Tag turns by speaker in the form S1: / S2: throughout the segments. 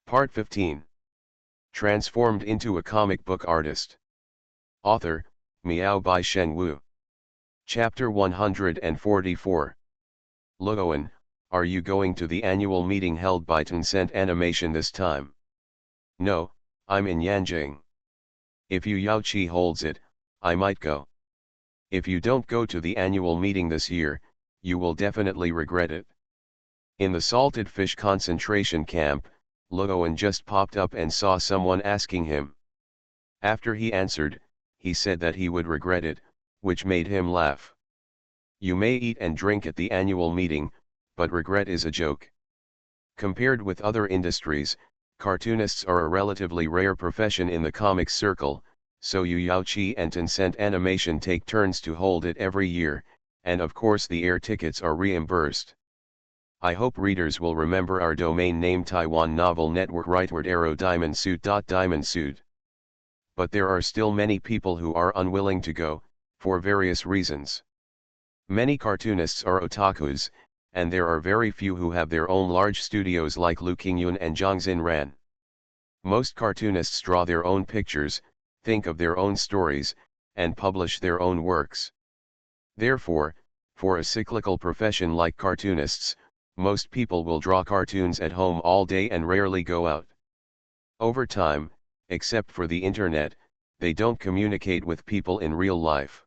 S1: Part 15. Transformed into a comic book artist. Author, Miao by Shen Wu. Chapter 144. Luoan, are you going to the annual meeting held by Tencent Animation this time? No, I'm in Yanjing. If Yu Yaoqi holds it, I might go. If you don't go to the annual meeting this year, you will definitely regret it. In the salted fish concentration camp, Luoan just popped up and saw someone asking him. After he answered, he said that he would regret it, which made him laugh. You may eat and drink at the annual meeting, but regret is a joke. Compared with other industries, cartoonists are a relatively rare profession in the comics circle, so Yu Yaoqi and Tencent Animation take turns to hold it every year, and of course the air tickets are reimbursed. I hope readers will remember our domain name Taiwan Novel Network rightward arrow diamondsuit. But there are still many people who are unwilling to go, for various reasons. Many cartoonists are otakus, and there are very few who have their own large studios like Lu Qingyun and Zhang Xinran. Most cartoonists draw their own pictures, think of their own stories, and publish their own works. Therefore, for a cyclical profession like cartoonists, most people will draw cartoons at home all day and rarely go out. Over time, except for the internet, they don't communicate with people in real life.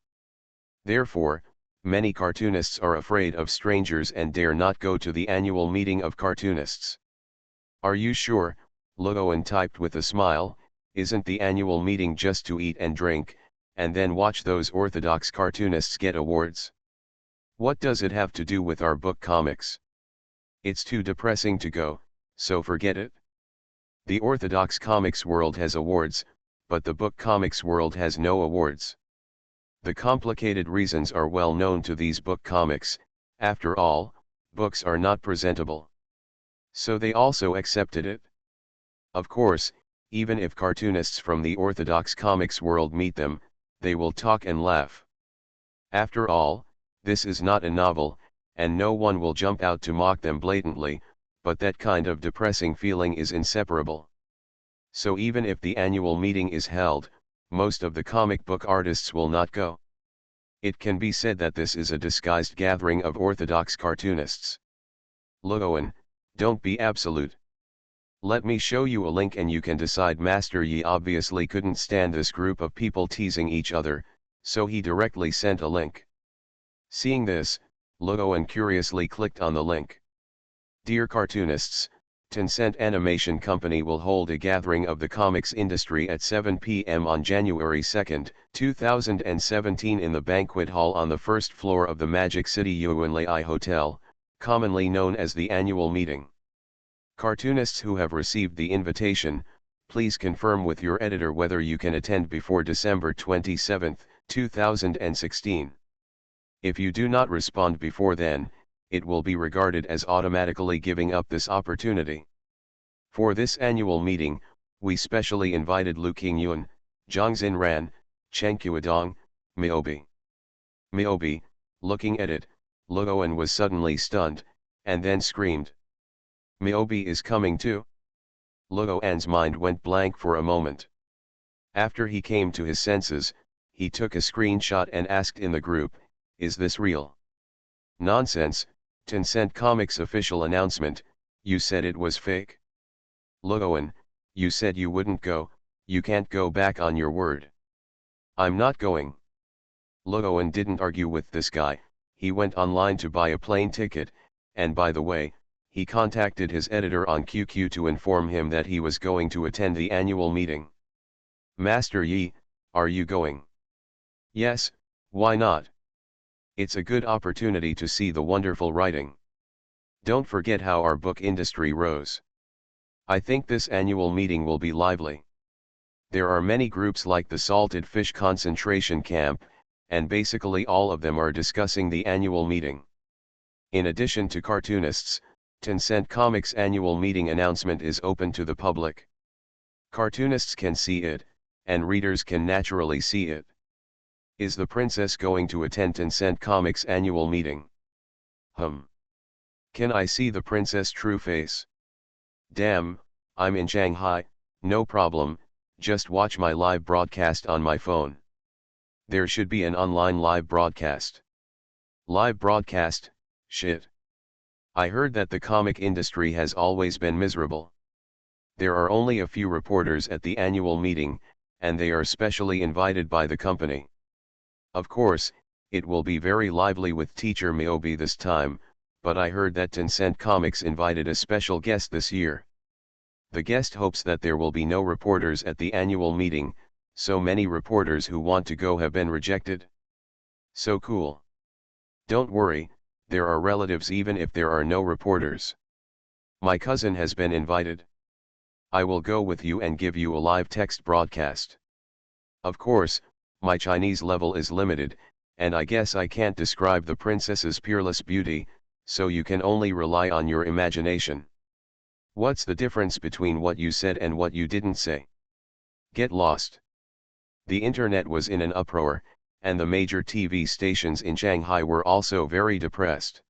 S1: Therefore, many cartoonists are afraid of strangers and dare not go to the annual meeting of cartoonists. Are you sure? Luoan typed with a smile, isn't the annual meeting just to eat and drink, and then watch those orthodox cartoonists get awards? What does it have to do with our book comics? It's too depressing to go, so forget it. The orthodox comics world has awards, but the book comics world has no awards. The complicated reasons are well known to these book comics. After all, books are not presentable. So they also accepted it. Of course, even if cartoonists from the orthodox comics world meet them, they will talk and laugh. After all, this is not a novel, and no one will jump out to mock them blatantly, but that kind of depressing feeling is inseparable. So even if the annual meeting is held, most of the comic book artists will not go. It can be said that this is a disguised gathering of orthodox cartoonists. Luoan, don't be absolute. Let me show you a link and you can decide. Master Yi obviously couldn't stand this group of people teasing each other, so he directly sent a link. Seeing this, Luoan curiously clicked on the link. Dear cartoonists, Tencent Animation Company will hold a gathering of the comics industry at 7 p.m. on January 2, 2017 in the banquet hall on the first floor of the Magic City Yuanlai Hotel, commonly known as the annual meeting. Cartoonists who have received the invitation, please confirm with your editor whether you can attend before December 27, 2016. If you do not respond before then, it will be regarded as automatically giving up this opportunity. For this annual meeting, we specially invited Lu Qingyun, Zhang Xinran, Cheng Qiudong, Miaobi. Miaobi, looking at it, Luoan was suddenly stunned, and then screamed. Miaobi is coming too? Luoan's mind went blank for a moment. After he came to his senses, he took a screenshot and asked in the group, is this real? Nonsense, Tencent Comics official announcement, you said it was fake. Luoan, you said you wouldn't go, you can't go back on your word. I'm not going. Luoan didn't argue with this guy, he went online to buy a plane ticket, and by the way, he contacted his editor on QQ to inform him that he was going to attend the annual meeting. Master Yi, are you going? Yes, why not? It's a good opportunity to see the wonderful writing. Don't forget how our book industry rose. I think this annual meeting will be lively. There are many groups like the Salted Fish Concentration Camp, and basically all of them are discussing the annual meeting. In addition to cartoonists, Tencent Comics' annual meeting announcement is open to the public. Cartoonists can see it, and readers can naturally see it. Is the princess going to attend Tencent Comics' annual meeting? Can I see the princess' true face? Damn, I'm in Shanghai, no problem, just watch my live broadcast on my phone. There should be an online live broadcast. Live broadcast, shit. I heard that the comic industry has always been miserable. There are only a few reporters at the annual meeting, and they are specially invited by the company. Of course, it will be very lively with teacher Miyobi this time, but I heard that Tencent Comics invited a special guest this year. The guest hopes that there will be no reporters at the annual meeting, so many reporters who want to go have been rejected. So cool. Don't worry, there are relatives even if there are no reporters. My cousin has been invited. I will go with you and give you a live text broadcast. Of course, my Chinese level is limited, and I guess I can't describe the princess's peerless beauty, so you can only rely on your imagination. What's the difference between what you said and what you didn't say? Get lost. The internet was in an uproar, and the major TV stations in Shanghai were also very depressed.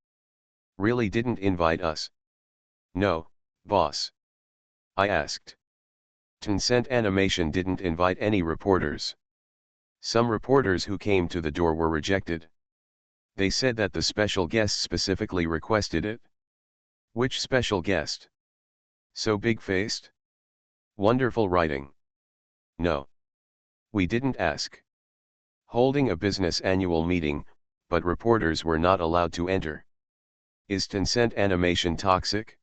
S1: Really didn't invite us? No, boss. I asked. Tencent Animation didn't invite any reporters. Some reporters who came to the door were rejected. They said that the special guest specifically requested it. Which special guest? So big-faced? Wonderful writing. No. We didn't ask. Holding a business annual meeting, but reporters were not allowed to enter. Is Tencent Animation toxic?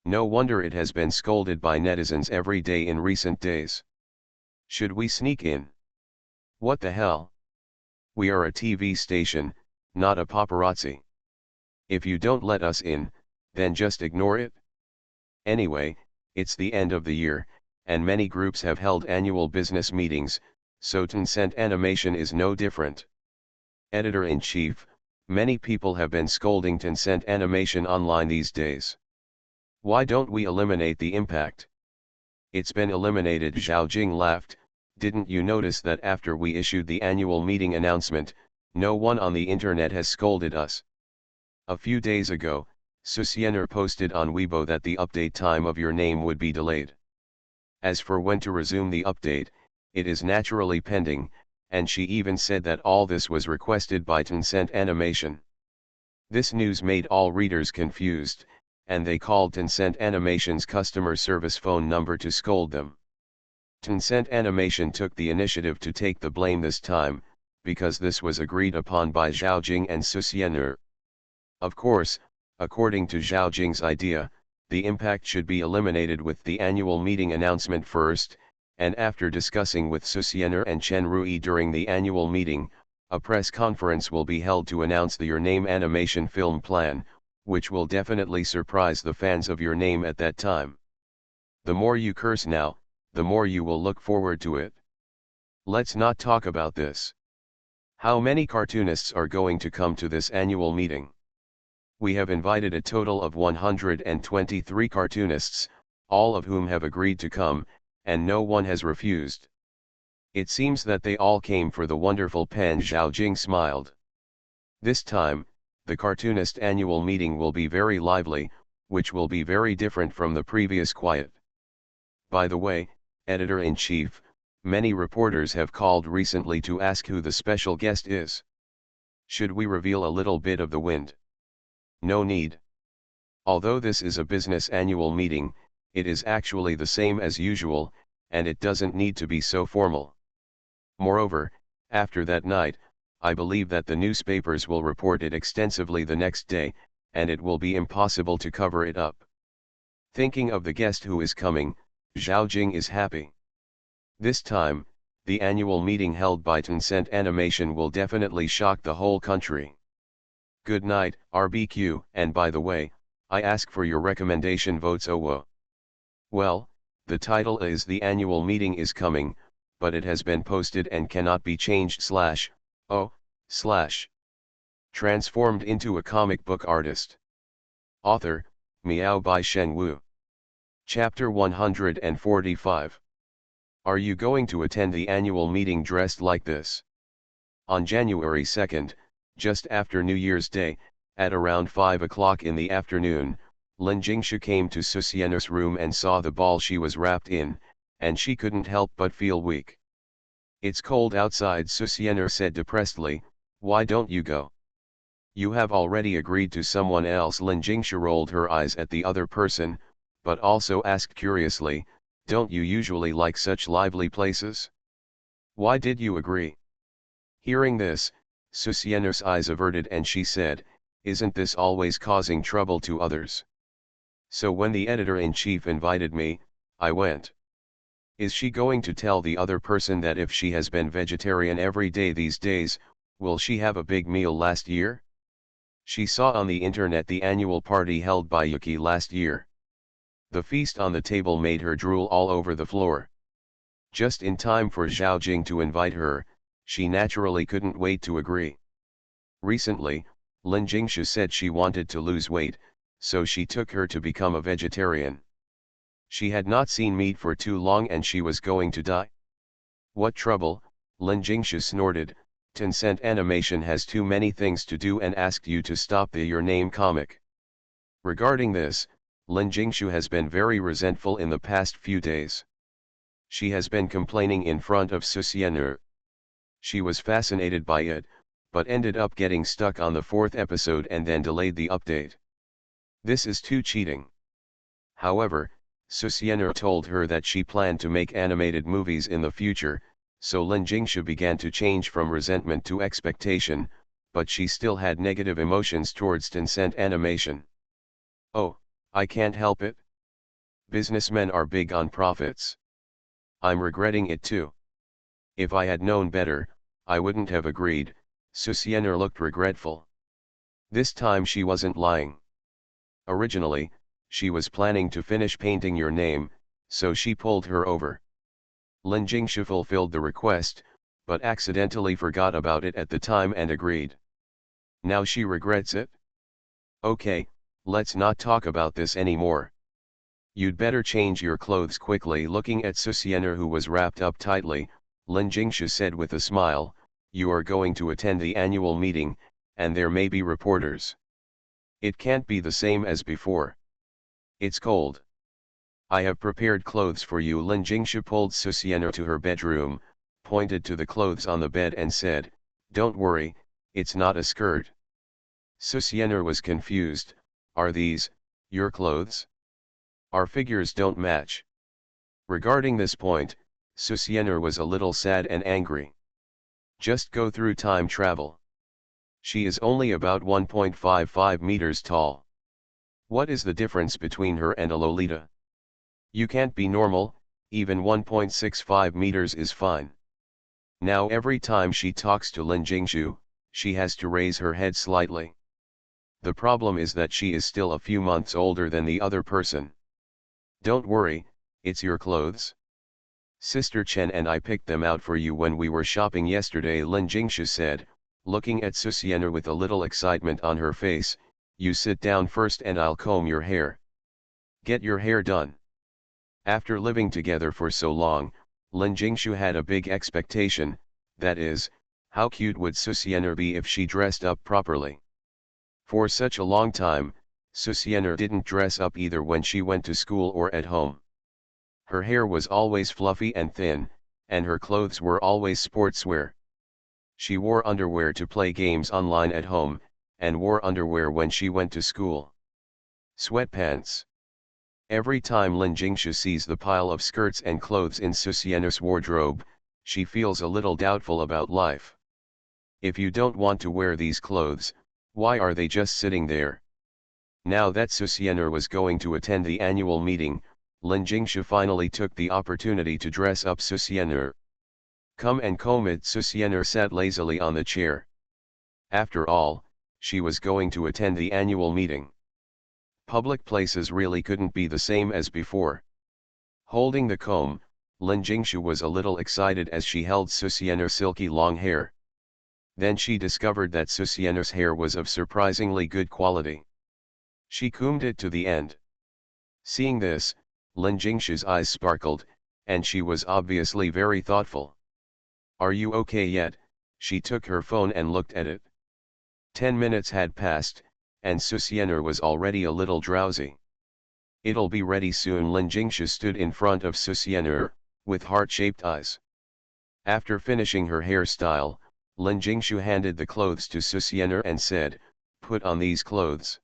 S1: No wonder it has been scolded by netizens every day in recent days. Should we sneak in? What the hell? We are a TV station, not a paparazzi. If you don't let us in, then just ignore it. Anyway, it's the end of the year, and many groups have held annual business meetings, so Tencent Animation is no different. Editor-in-Chief, many people have been scolding Tencent Animation online these days. Why don't we eliminate the impact? It's been eliminated. Zhao Jing laughed. Didn't you notice that after we issued the annual meeting announcement, no one on the internet has scolded us? A few days ago, Susiener posted on Weibo that the update time of your name would be delayed. As for when to resume the update, it is naturally pending, and she even said that all this was requested by Tencent Animation. This news made all readers confused, and they called Tencent Animation's customer service phone number to scold them. Tencent Animation took the initiative to take the blame this time, because this was agreed upon by Zhao Jing and Susiener. Of course, according to Zhao Jing's idea, the impact should be eliminated with the annual meeting announcement first, and after discussing with Susiener and Chen Rui during the annual meeting, a press conference will be held to announce the Your Name animation film plan, which will definitely surprise the fans of Your Name at that time. The more you curse now, the more you will look forward to it. Let's not talk about this. How many cartoonists are going to come to this annual meeting? We have invited a total of 123 cartoonists, all of whom have agreed to come, and no one has refused. It seems that they all came for the wonderful pen. Zhao Jing smiled. This time, the cartoonist annual meeting will be very lively, which will be very different from the previous quiet. By the way, Editor-in-Chief, many reporters have called recently to ask who the special guest is. Should we reveal a little bit of the wind? No need. Although this is a business annual meeting, it is actually the same as usual, and it doesn't need to be so formal. Moreover, after that night, I believe that the newspapers will report it extensively the next day, and it will be impossible to cover it up. Thinking of the guest who is coming, Zhao Jing is happy. This time, the annual meeting held by Tencent Animation will definitely shock the whole country. Good night, RBQ, and by the way, I ask for your recommendation votes. Oh, well, the title is The Annual Meeting is Coming, but it has been posted and cannot be changed / Transformed into a comic book artist. Author, Miao by Shen Wu. Chapter 145. Are you going to attend the annual meeting dressed like this? On January 2nd, just after New Year's Day, at around 5 o'clock in the afternoon, Lin Jingshu came to Susienner's room and saw the ball she was wrapped in, and she couldn't help but feel weak. "It's cold outside," Susienner said depressedly. "Why don't you go? You have already agreed to someone else." Lin Jingshu rolled her eyes at the other person, but also asked curiously, "Don't you usually like such lively places? Why did you agree?" Hearing this, Susienner's eyes averted and she said, "Isn't this always causing trouble to others? So when the editor-in-chief invited me, I went. Is she going to tell the other person that if she has been vegetarian every day these days, will she have a big meal last year? She saw on the internet the annual party held by Yuki last year. The feast on the table made her drool all over the floor. Just in time for Zhao Jing to invite her, she naturally couldn't wait to agree. Recently, Lin Jingshu said she wanted to lose weight, so she took her to become a vegetarian. She had not seen meat for too long and she was going to die. "What trouble?" Lin Jingshu snorted. "Tencent Animation has too many things to do and asked you to stop the Your Name comic." Regarding this, Lin Jingshu has been very resentful in the past few days. She has been complaining in front of Susienner. She was fascinated by it, but ended up getting stuck on the 4th episode and then delayed the update. This is too cheating. However, Susienner told her that she planned to make animated movies in the future, so Lin Jingshu began to change from resentment to expectation, but she still had negative emotions towards Tencent Animation. "Oh, I can't help it. Businessmen are big on profits. I'm regretting it too. If I had known better, I wouldn't have agreed." Susienner looked regretful. This time she wasn't lying. Originally, she was planning to finish painting Your Name, so she pulled her over. Lin Jingshu fulfilled the request, but accidentally forgot about it at the time and agreed. Now she regrets it? "Okay, let's not talk about this anymore. You'd better change your clothes quickly." Looking at Susienner, who was wrapped up tightly, Lin Jingshu said with a smile, "You are going to attend the annual meeting, and there may be reporters. It can't be the same as before. It's cold. I have prepared clothes for you." Lin Jingshu pulled Susienner to her bedroom, pointed to the clothes on the bed and said, "Don't worry, it's not a skirt." Susienner was confused. "Are these your clothes? Our figures don't match." Regarding this point, Susienner was a little sad and angry. Just go through time travel. She is only about 1.55 meters tall. What is the difference between her and a Lolita? You can't be normal, even 1.65 meters is fine. Now every time she talks to Lin Jingshu, she has to raise her head slightly. The problem is that she is still a few months older than the other person. "Don't worry, it's your clothes. Sister Chen and I picked them out for you when we were shopping yesterday," Lin Jingshu said, looking at Susienner with a little excitement on her face. "You sit down first and I'll comb your hair. Get your hair done." After living together for so long, Lin Jingshu had a big expectation, that is, how cute would Susienner be if she dressed up properly. For such a long time, Susienner didn't dress up either when she went to school or at home. Her hair was always fluffy and thin, and her clothes were always sportswear. She wore underwear to play games online at home, and wore underwear when she went to school. Sweatpants. Every time Lin Jingshu sees the pile of skirts and clothes in Susienner's wardrobe, she feels a little doubtful about life. If you don't want to wear these clothes, why are they just sitting there? Now that Susienner was going to attend the annual meeting, Lin Jingshu finally took the opportunity to dress up Susienner. "Come and comb it." Susienner sat lazily on the chair. After all, she was going to attend the annual meeting. Public places really couldn't be the same as before. Holding the comb, Lin Jingshu was a little excited as she held Susienner's silky long hair. Then she discovered that Susienner's hair was of surprisingly good quality. She combed it to the end. Seeing this, Lin Jingshu's eyes sparkled, and she was obviously very thoughtful. "Are you okay yet?" She took her phone and looked at it. 10 minutes had passed, and Susienner was already a little drowsy. It'll be ready soon. Lin Jingshu stood in front of Susienner, with heart-shaped eyes. After finishing her hairstyle, Lin Jingshu handed the clothes to Susienner and said, "Put on these clothes."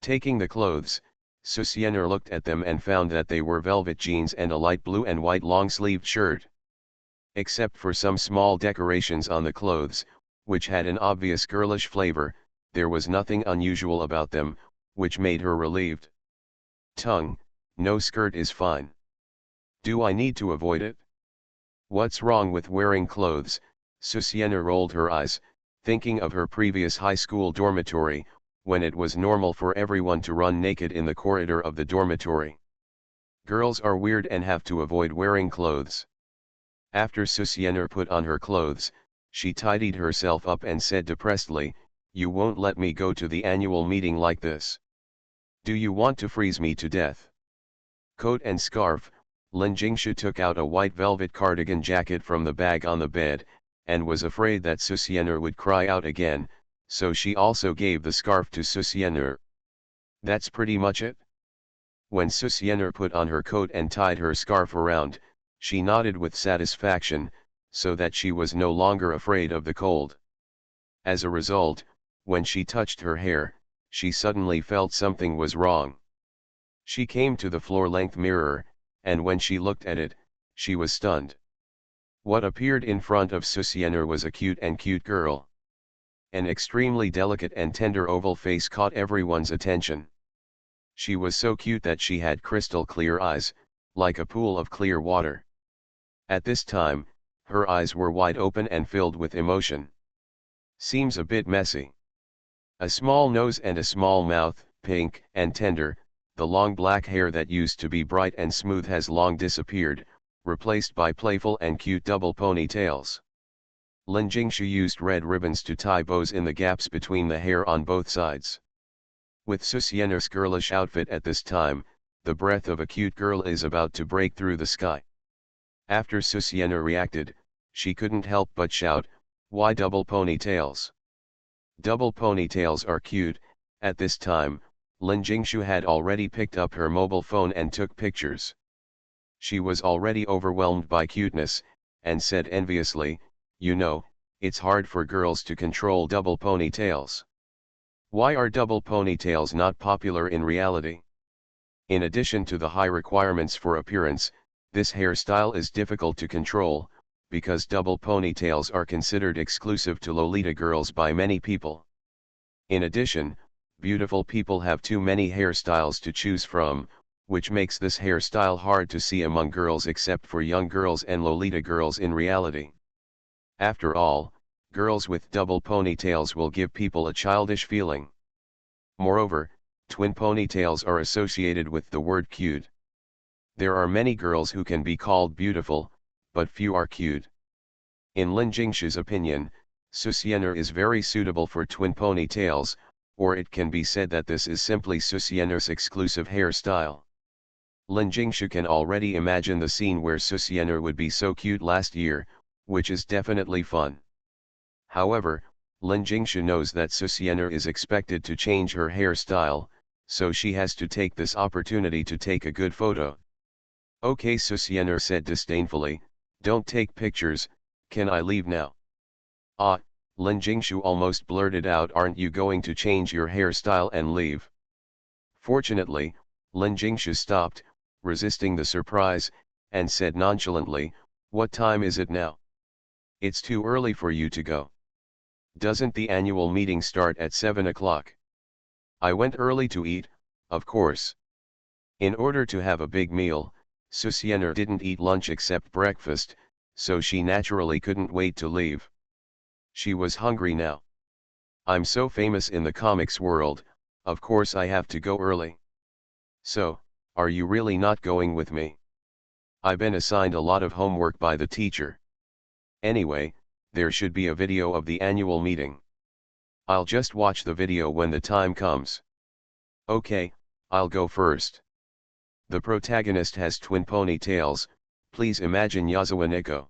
S1: Taking the clothes, Susienner looked at them and found that they were velvet jeans and a light blue and white long-sleeved shirt. Except for some small decorations on the clothes, which had an obvious girlish flavor, there was nothing unusual about them, which made her relieved. Tongue, no skirt is fine. Do I need to avoid it? What's wrong with wearing clothes? Susienner rolled her eyes, thinking of her previous high school dormitory, when it was normal for everyone to run naked in the corridor of the dormitory. Girls are weird and have to avoid wearing clothes. After Susienner put on her clothes, she tidied herself up and said depressedly, "You won't let me go to the annual meeting like this. Do you want to freeze me to death?" Coat and scarf. Lin Jingshu took out a white velvet cardigan jacket from the bag on the bed, and was afraid that Susienner would cry out again, so she also gave the scarf to Susienner. "That's pretty much it?" When Susienner put on her coat and tied her scarf around, she nodded with satisfaction, so that she was no longer afraid of the cold. As a result, when she touched her hair, she suddenly felt something was wrong. She came to the floor-length mirror, and when she looked at it, she was stunned. What appeared in front of Susienner was a cute girl. An extremely delicate and tender oval face caught everyone's attention. She was so cute that she had crystal clear eyes, like a pool of clear water. At this time, her eyes were wide open and filled with emotion. Seems a bit messy. A small nose and a small mouth, pink and tender. The long black hair that used to be bright and smooth has long disappeared, replaced by playful and cute double ponytails. Lin Jingshu used red ribbons to tie bows in the gaps between the hair on both sides. With Susienner's girlish outfit at this time, the breath of a cute girl is about to break through the sky. After Susienner reacted, she couldn't help but shout, "Why double ponytails? Double ponytails are cute." At this time, Lin Jingshu had already picked up her mobile phone and took pictures. She was already overwhelmed by cuteness, and said enviously, "You know, it's hard for girls to control double ponytails. Why are double ponytails not popular in reality?" In addition to the high requirements for appearance, this hairstyle is difficult to control, because double ponytails are considered exclusive to Lolita girls by many people. In addition, beautiful people have too many hairstyles to choose from, which makes this hairstyle hard to see among girls except for young girls and Lolita girls in reality. After all, girls with double ponytails will give people a childish feeling. Moreover, twin ponytails are associated with the word cute. There are many girls who can be called beautiful, but few are cute. In Lin Jingshu's opinion, Susienner is very suitable for twin ponytails, or it can be said that this is simply Susienner's exclusive hairstyle. Lin Jingshu can already imagine the scene where Susienner would be so cute last year, which is definitely fun. However, Lin Jingshu knows that Susienner is expected to change her hairstyle, so she has to take this opportunity to take a good photo. "Okay," Susienner said disdainfully, "don't take pictures, can I leave now?" "Ah," Lin Jingshu almost blurted out, "aren't you going to change your hairstyle and leave?" Fortunately, Lin Jingshu stopped, resisting the surprise, and said nonchalantly, "What time is it now? It's too early for you to go. Doesn't the annual meeting start at 7 o'clock? I went early to eat, of course." In order to have a big meal, Susienner didn't eat lunch except breakfast, so she naturally couldn't wait to leave. She was hungry now. "I'm so famous in the comics world, of course I have to go early." "So, are you really not going with me? I've been assigned a lot of homework by the teacher. Anyway, there should be a video of the annual meeting. I'll just watch the video when the time comes." "Okay, I'll go first. The protagonist has twin ponytails, please imagine Yazawa Neko.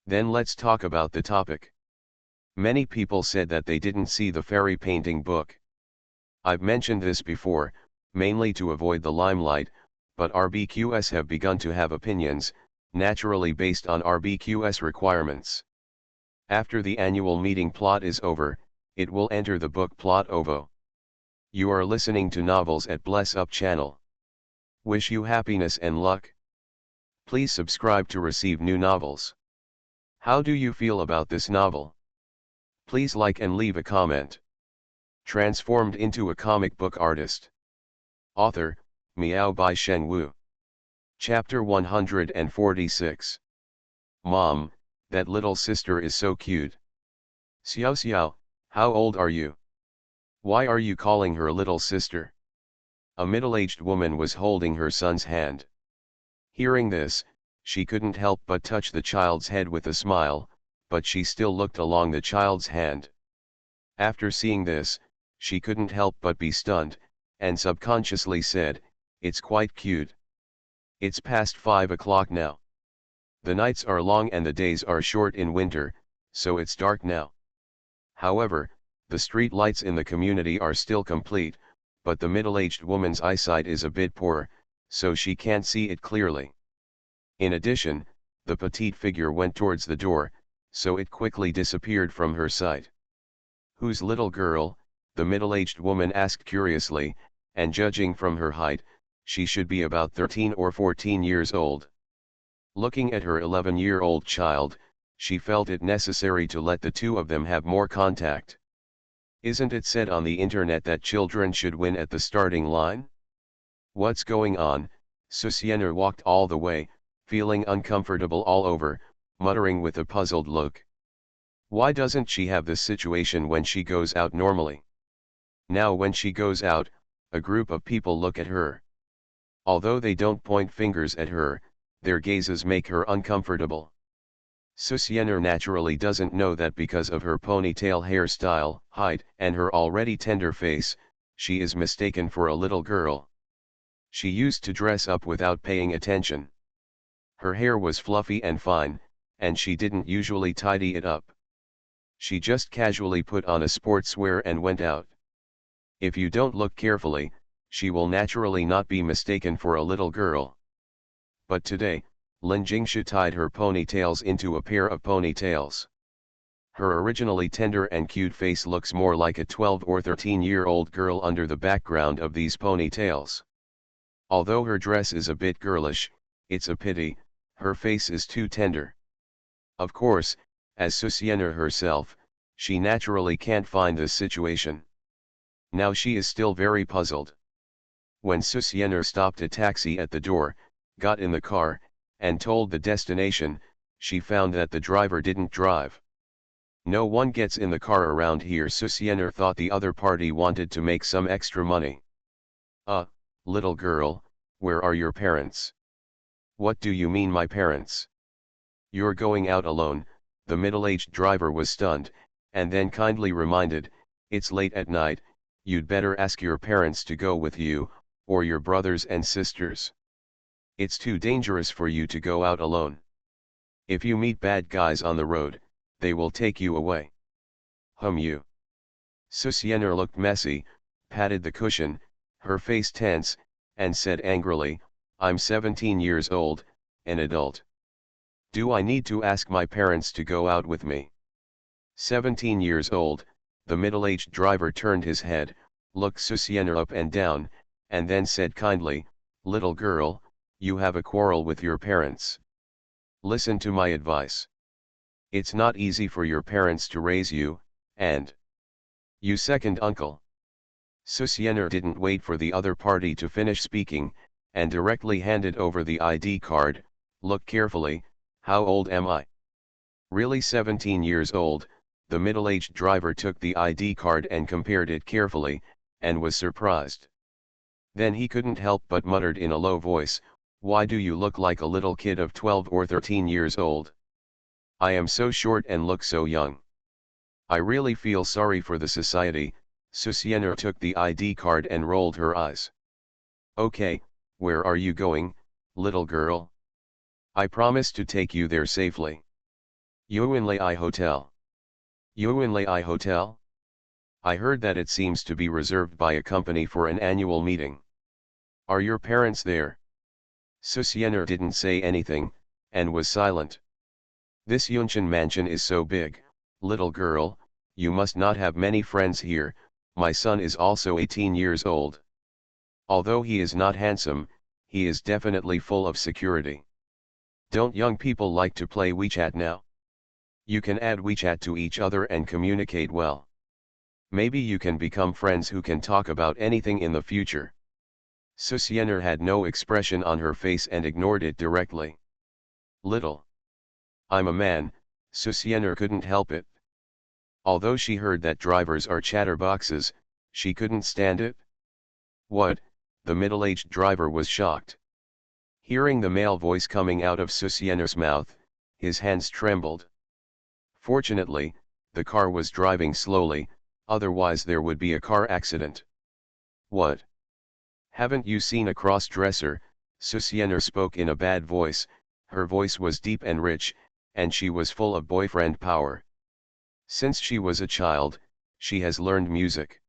S1: Then let's talk about the topic." Many people said that they didn't see the fairy painting book. I've mentioned this before, mainly to avoid the limelight, but RBQS have begun to have opinions, naturally based on RBQS requirements. After the annual meeting plot is over, it will enter the book plot OVO. You are listening to Novels at Bless Up channel. Wish you happiness and luck. Please subscribe to receive new novels. How do you feel about this novel? Please like and leave a comment. Transformed into a comic book artist. Author, Miao by Sheng Wu. Chapter 146. Mom, that little sister is so cute. Xiao Xiao, how old are you? Why are you calling her little sister? A middle-aged woman was holding her son's hand. Hearing this, she couldn't help but touch the child's head with a smile, but she still looked along the child's hand. After seeing this, she couldn't help but be stunned, and subconsciously said, "It's quite cute. It's past 5 o'clock now. The nights are long and the days are short in winter, so it's dark now." However, the street lights in the community are still complete, but the middle-aged woman's eyesight is a bit poor, so she can't see it clearly. In addition, the petite figure went towards the door, so it quickly disappeared from her sight. "Whose little girl?" the middle-aged woman asked curiously, and judging from her height, she should be about 13 or 14 years old. Looking at her 11-year-old child, she felt it necessary to let the two of them have more contact. Isn't it said on the internet that children should win at the starting line? What's going on? Susiener walked all the way, feeling uncomfortable all over, muttering with a puzzled look. Why doesn't she have this situation when she goes out normally? Now when she goes out, a group of people look at her. Although they don't point fingers at her, their gazes make her uncomfortable. Susiener naturally doesn't know that because of her ponytail hairstyle, height, and her already tender face, she is mistaken for a little girl. She used to dress up without paying attention. Her hair was fluffy and fine, and she didn't usually tidy it up. She just casually put on a sportswear and went out. If you don't look carefully, she will naturally not be mistaken for a little girl. But today, Lin Jingsha tied her ponytails into a pair of ponytails. Her originally tender and cute face looks more like a 12 or 13-year-old girl under the background of these ponytails. Although her dress is a bit girlish, it's a pity, her face is too tender. Of course, as Susiener herself, she naturally can't find this situation. Now she is still very puzzled. When Susiener stopped a taxi at the door, got in the car, and told the destination, she found that the driver didn't drive. No one gets in the car around here. Susiener thought the other party wanted to make some extra money. Little girl, where are your parents? What do you mean my parents? You're going out alone. The middle-aged driver was stunned, and then kindly reminded, it's late at night, you'd better ask your parents to go with you, or your brothers and sisters. It's too dangerous for you to go out alone. If you meet bad guys on the road, they will take you away. You. Susiener looked messy, patted the cushion, her face tense, and said angrily, I'm 17 years old, an adult. Do I need to ask my parents to go out with me? 17 years old, the middle-aged driver turned his head, looked Susiener up and down, and then said kindly, little girl, you have a quarrel with your parents. Listen to my advice. It's not easy for your parents to raise you, and you second uncle. Susiener didn't wait for the other party to finish speaking, and directly handed over the ID card. Look carefully, how old am I? Really 17 years old. The middle-aged driver took the ID card and compared it carefully, and was surprised. Then he couldn't help but muttered in a low voice, why do you look like a little kid of 12 or 13 years old? I am so short and look so young. I really feel sorry for the society. Susiener took the ID card and rolled her eyes. Okay, where are you going, little girl? I promise to take you there safely. Yuanlei Hotel. Yuanlei Hotel? I heard that it seems to be reserved by a company for an annual meeting. Are your parents there? Susiener didn't say anything, and was silent. This Yunshan mansion is so big, little girl, you must not have many friends here, my son is also 18 years old. Although he is not handsome, he is definitely full of security. Don't young people like to play WeChat now? You can add WeChat to each other and communicate well. Maybe you can become friends who can talk about anything in the future. Susiener had no expression on her face and ignored it directly. Little. I'm a man, Susiener couldn't help it. Although she heard that drivers are chatterboxes, she couldn't stand it. What? The middle-aged driver was shocked. Hearing the male voice coming out of Susiener's mouth, his hands trembled. Fortunately, the car was driving slowly, otherwise there would be a car accident. What? Haven't you seen a cross-dresser? Susiener spoke in a bad voice, her voice was deep and rich, and she was full of boyfriend power. Since she was a child, she has learned music.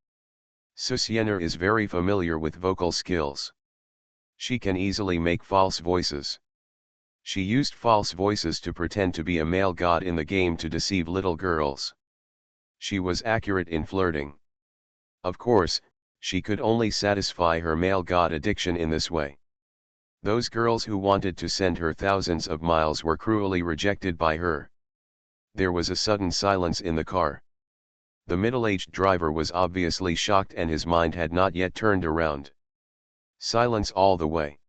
S1: Susiener is very familiar with vocal skills. She can easily make false voices. She used false voices to pretend to be a male god in the game to deceive little girls. She was accurate in flirting. Of course, she could only satisfy her male god addiction in this way. Those girls who wanted to send her thousands of miles were cruelly rejected by her. There was a sudden silence in the car. The middle-aged driver was obviously shocked and his mind had not yet turned around. Silence all the way.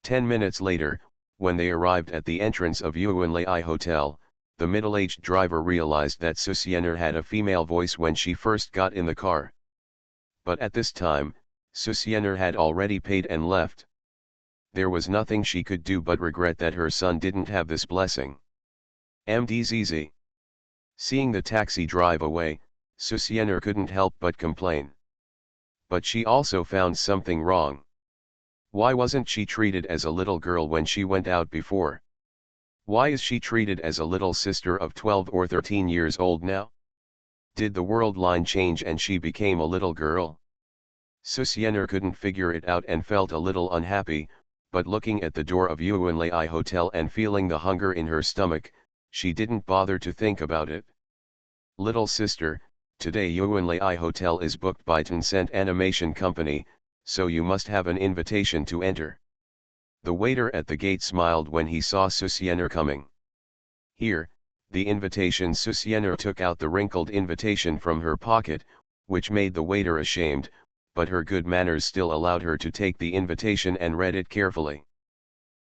S1: 10 minutes later, when they arrived at the entrance of Yuanlai Hotel, the middle-aged driver realized that Susiener had a female voice when she first got in the car. But at this time, Susiener had already paid and left. There was nothing she could do but regret that her son didn't have this blessing. MDZZ. Seeing the taxi drive away, Susiener couldn't help but complain. But she also found something wrong. Why wasn't she treated as a little girl when she went out before? Why is she treated as a little sister of 12 or 13 years old now? Did the world line change and she became a little girl? Susiener couldn't figure it out and felt a little unhappy, but looking at the door of Yuanlai Hotel and feeling the hunger in her stomach, she didn't bother to think about it. Little sister, today Yuanlai Hotel is booked by Tencent Animation Company, so you must have an invitation to enter. The waiter at the gate smiled when he saw Susiener coming. Here, the invitation. Susiener took out the wrinkled invitation from her pocket, which made the waiter ashamed, but her good manners still allowed her to take the invitation and read it carefully.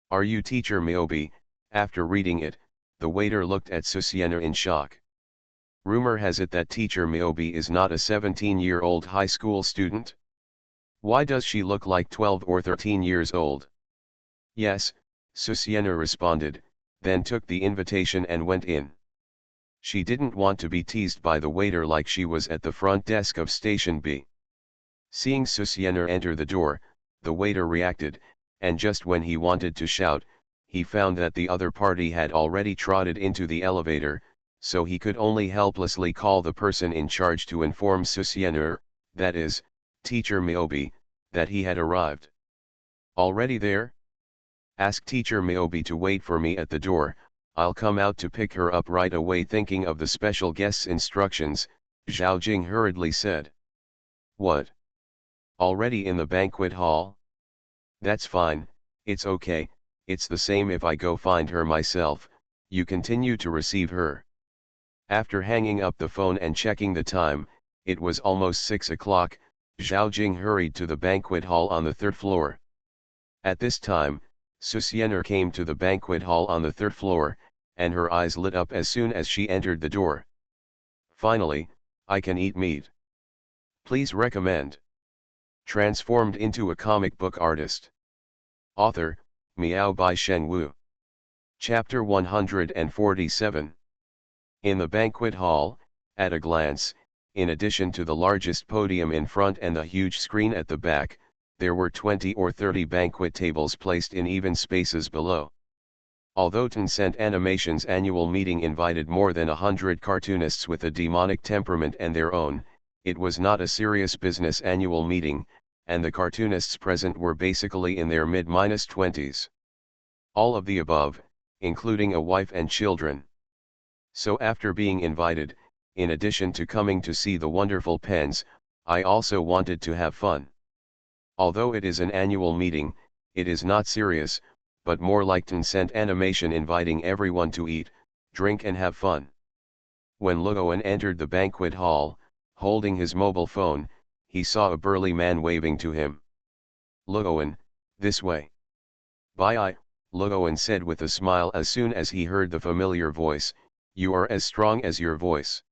S1: Are you teacher Miobi? After reading it, the waiter looked at Susiener in shock. Rumor has it that teacher Miobi is not a 17-year-old high school student? Why does she look like 12 or 13 years old? Yes, Susiener responded, then took the invitation and went in. She didn't want to be teased by the waiter like she was at the front desk of Station B. Seeing Susiener enter the door, the waiter reacted, and just when he wanted to shout, he found that the other party had already trotted into the elevator, so he could only helplessly call the person in charge to inform Susiener, that is, Teacher Miobi, that he had arrived. Already there? Ask Teacher Miobi to wait for me at the door, I'll come out to pick her up right away. Thinking of the special guest's instructions, Zhao Jing hurriedly said. What? Already in the banquet hall? That's fine, it's okay, it's the same if I go find her myself, you continue to receive her. After hanging up the phone and checking the time, it was almost 6 o'clock, Zhao Jing hurried to the banquet hall on the 3rd floor. At this time, Susiener came to the banquet hall on the 3rd floor, and her eyes lit up as soon as she entered the door. Finally, I can eat meat. Please recommend. Transformed into a comic book artist. Author, Miao by Shen Wu. Chapter 147. In the banquet hall, at a glance, in addition to the largest podium in front and the huge screen at the back, there were 20 or 30 banquet tables placed in even spaces below. Although Tencent Animation's annual meeting invited more than 100 cartoonists with a demonic temperament and their own, it was not a serious business annual meeting, and the cartoonists present were basically in their mid-20s. All of the above, including a wife and children. So after being invited, in addition to coming to see the wonderful pens, I also wanted to have fun. Although it is an annual meeting, it is not serious, but more like Tencent Animation inviting everyone to eat, drink and have fun. When Luowen entered the banquet hall, holding his mobile phone, he saw a burly man waving to him. "Luowen, this way." "Bye," Luowen said with a smile as soon as he heard the familiar voice. "You are as strong as your voice."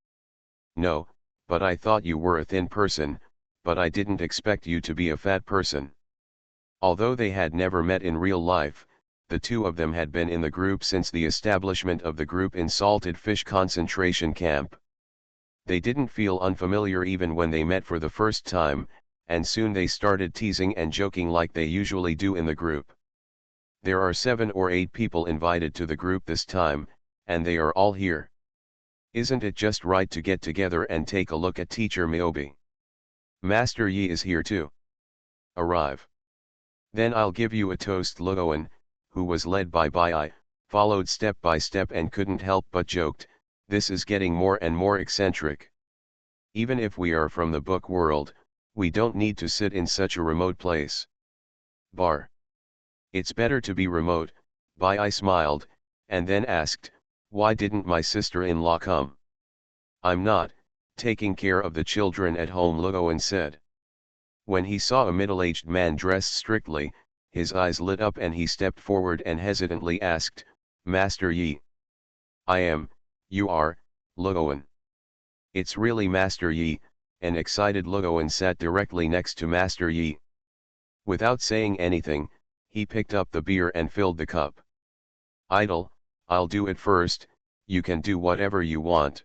S1: "No, but I thought you were a thin person, but I didn't expect you to be a fat person." Although they had never met in real life, the two of them had been in the group since the establishment of the group in Salted Fish concentration camp. They didn't feel unfamiliar even when they met for the first time, and soon they started teasing and joking like they usually do in the group. There are 7 or 8 people invited to the group this time, and they are all here. Isn't it just right to get together and take a look at Teacher Miyobi? Master Yi is here too. Arrive. Then I'll give you a toast. Luowen, who was led by Bai, followed step by step and couldn't help but joked, "This is getting more and more eccentric. Even if we are from the book world, we don't need to sit in such a remote place." Bar. "It's better to be remote," Bai smiled, and then asked, "Why didn't my sister-in-law come?" "I'm not, taking care of the children at home," Luowen said. When he saw a middle-aged man dressed strictly, his eyes lit up and he stepped forward and hesitantly asked, "Master Yi?" "I am, you are, Luowen." "It's really Master Yi," an excited Luowen sat directly next to Master Yi. Without saying anything, he picked up the beer and filled the cup. "Idle, I'll do it first, you can do whatever you want."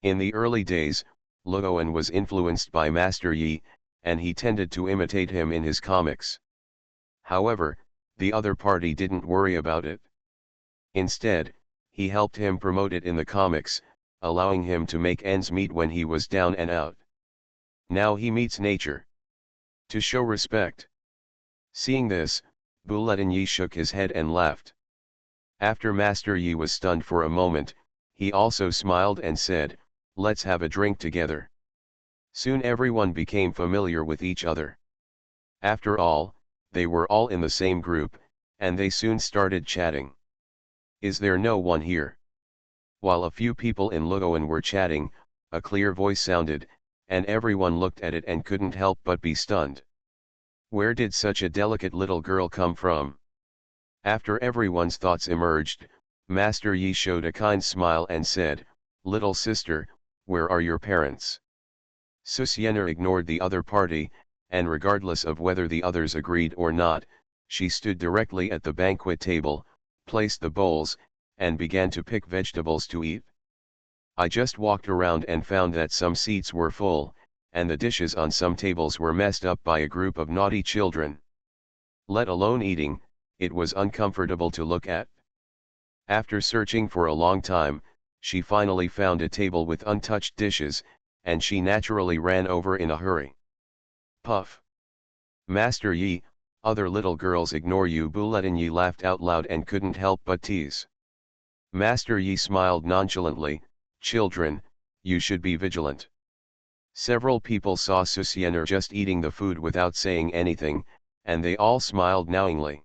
S1: In the early days, Luowen was influenced by Master Yi, and he tended to imitate him in his comics. However, the other party didn't worry about it. Instead, he helped him promote it in the comics, allowing him to make ends meet when he was down and out. Now he meets nature to show respect. Seeing this, Bulletin Yi shook his head and laughed. After Master Yi was stunned for a moment, he also smiled and said, "Let's have a drink together." Soon everyone became familiar with each other. After all, they were all in the same group, and they soon started chatting. "Is there no one here?" While a few people in Luowen were chatting, a clear voice sounded, and everyone looked at it and couldn't help but be stunned. Where did such a delicate little girl come from? After everyone's thoughts emerged, Master Yi showed a kind smile and said, "Little sister, where are your parents?" Susiener ignored the other party, and regardless of whether the others agreed or not, she stood directly at the banquet table, placed the bowls, and began to pick vegetables to eat. "I just walked around and found that some seats were full, and the dishes on some tables were messed up by a group of naughty children. Let alone eating, it was uncomfortable to look at." After searching for a long time, she finally found a table with untouched dishes, and she naturally ran over in a hurry. Puff. "Master Yi, other little girls ignore you." Bulletin Yi laughed out loud and couldn't help but tease. Master Yi smiled nonchalantly, "Children, you should be vigilant." Several people saw Susiener just eating the food without saying anything, and they all smiled knowingly.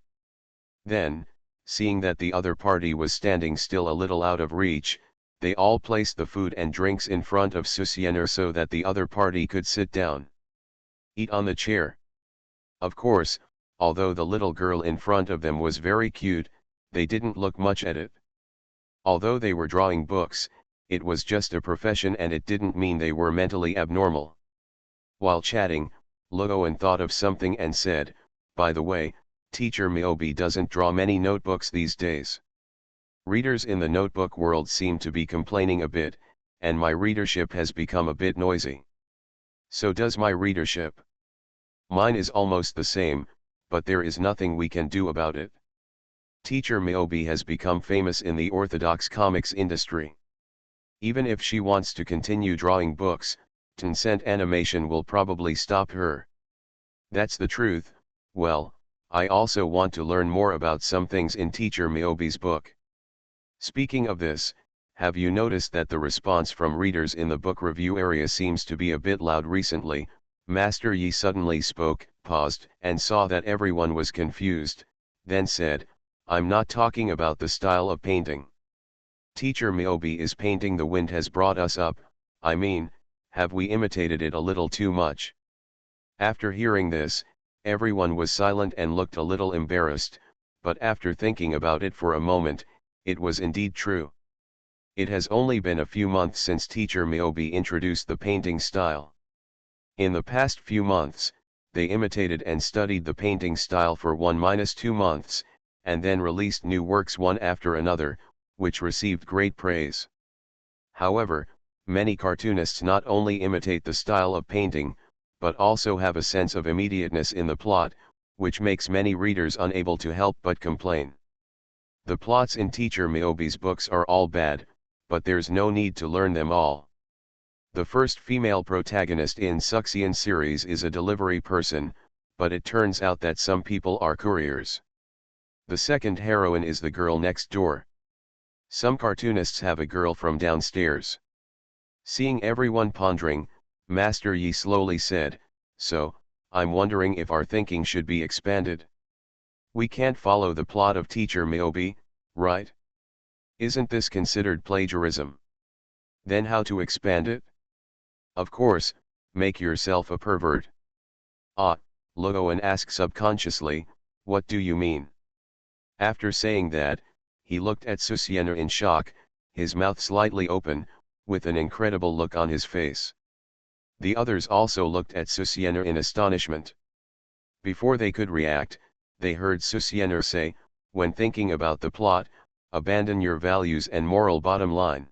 S1: Then, seeing that the other party was standing still a little out of reach, they all placed the food and drinks in front of Susiener so that the other party could sit down. "Eat on the chair." Of course, although the little girl in front of them was very cute, they didn't look much at it. Although they were drawing books, it was just a profession and it didn't mean they were mentally abnormal. While chatting, Luowen thought of something and said, "By the way, Teacher Miyobi doesn't draw many notebooks these days. Readers in the notebook world seem to be complaining a bit, and my readership has become a bit noisy. So does my readership. Mine is almost the same, but there is nothing we can do about it. Teacher Miyobi has become famous in the orthodox comics industry. Even if she wants to continue drawing books, Tencent Animation will probably stop her. That's the truth. Well, I also want to learn more about some things in Teacher Miyobi's book. Speaking of this, have you noticed that the response from readers in the book review area seems to be a bit loud recently? Master Yi suddenly spoke, paused, and saw that everyone was confused, then said, I'm not talking about the style of painting. Teacher Miyobi is painting the wind has brought us up, I mean, have we imitated it a little too much? After hearing this, everyone was silent and looked a little embarrassed, but after thinking about it for a moment, it was indeed true. It has only been a few months since Teacher Miyobi introduced the painting style. In the past few months, they imitated and studied the painting style for 1-2 months, and then released new works one after another, which received great praise. However, many cartoonists not only imitate the style of painting, but also have a sense of immediateness in the plot, which makes many readers unable to help but complain. The plots in Teacher Miyobi's books are all bad, but there's no need to learn them all. The first female protagonist in Suxian series is a delivery person, but it turns out that some people are couriers. The second heroine is the girl next door. Some cartoonists have a girl from downstairs. Seeing everyone pondering, Master Yi slowly said, so, I'm wondering if our thinking should be expanded. We can't follow the plot of Teacher Miyobi, right? Isn't this considered plagiarism? Then how to expand it? Of course, make yourself a pervert. Ah, Luoan asked subconsciously, what do you mean? After saying that, he looked at Susiena in shock, his mouth slightly open, with an incredible look on his face. The others also looked at Susiena in astonishment. Before they could react, they heard Susiena say, when thinking about the plot, abandon your values and moral bottom line.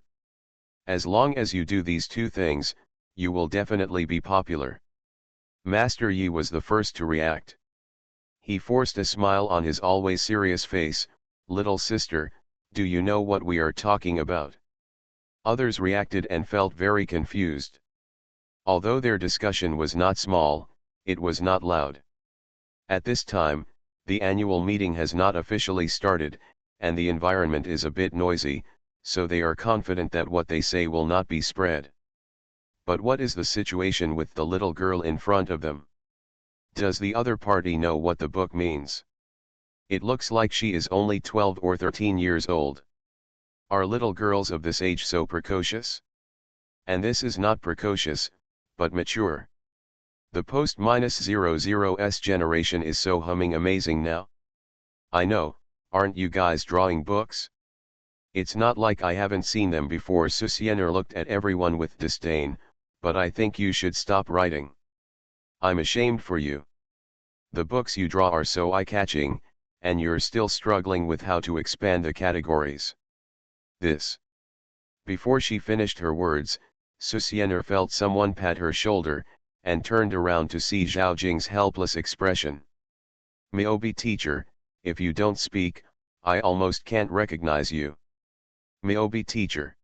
S1: As long as you do these two things, you will definitely be popular. Master Yi was the first to react. He forced a smile on his always serious face. Little sister, do you know what we are talking about? Others reacted and felt very confused. Although their discussion was not small, it was not loud. At this time, the annual meeting has not officially started, and the environment is a bit noisy, so they are confident that what they say will not be spread. But what is the situation with the little girl in front of them? Does the other party know what the book means? It looks like she is only 12 or 13 years old. Are little girls of this age so precocious? And this is not precocious, but mature. The post-00s generation is so humming amazing now. I know, aren't you guys drawing books? It's not like I haven't seen them before. Susiena looked at everyone with disdain, but I think you should stop writing. I'm ashamed for you. The books you draw are so eye-catching, and you're still struggling with how to expand the categories. This. Before she finished her words, Susiena felt someone pat her shoulder, and turned around to see Zhao Jing's helpless expression. Miyobi teacher, if you don't speak, I almost can't recognize you. Miyobi teacher.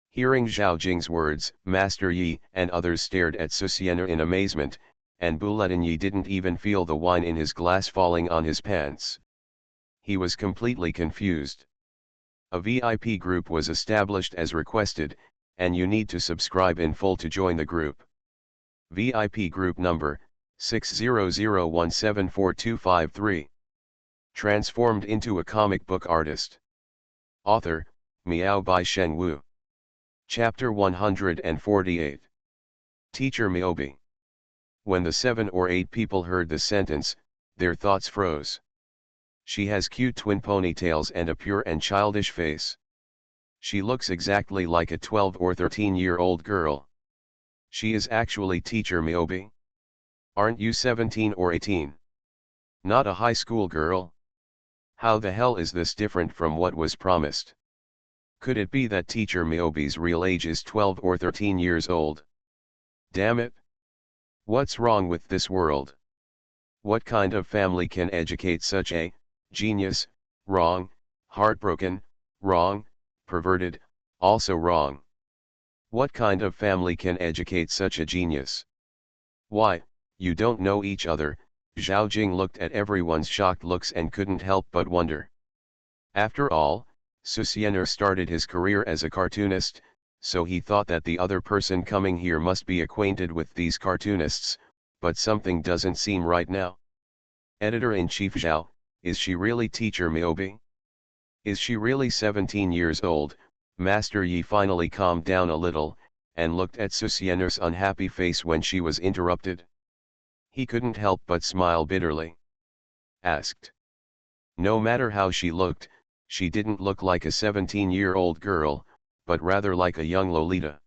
S1: Hearing Zhao Jing's words, Master Yi and others stared at Susiena in amazement, and Bulletin Yi didn't even feel the wine in his glass falling on his pants. He was completely confused. A VIP group was established as requested, and you need to subscribe in full to join the group. VIP group number, 600174253. Transformed into a comic book artist. Author, Miao by Sheng Wu. Chapter 148. Teacher Miyobi. When the 7 or 8 people heard the sentence, their thoughts froze. She has cute twin ponytails and a pure and childish face. She looks exactly like a 12 or 13-year-old girl. She is actually Teacher Miyobi. Aren't you 17 or 18? Not a high school girl? How the hell is this different from what was promised? Could it be that Teacher Miyobi's real age is 12 or 13 years old? Damn it! What's wrong with this world? What kind of family can educate such a genius? Wrong, heartbroken, wrong, perverted, also wrong. What kind of family can educate such a genius? Why, You don't know each other. Zhao Jing looked at everyone's shocked looks and couldn't help but wonder. After all, Susiener started his career as a cartoonist, so he thought that the other person coming here must be acquainted with these cartoonists, but something doesn't seem right now. Editor-in-Chief Zhao, is she really Teacher Miaobi? Is she really 17 years old? Master Yi finally calmed down a little, and looked at Susiener's unhappy face when she was interrupted. He couldn't help but smile bitterly. Asked. No matter how she looked, she didn't look like a 17-year-old girl, but rather like a young Lolita.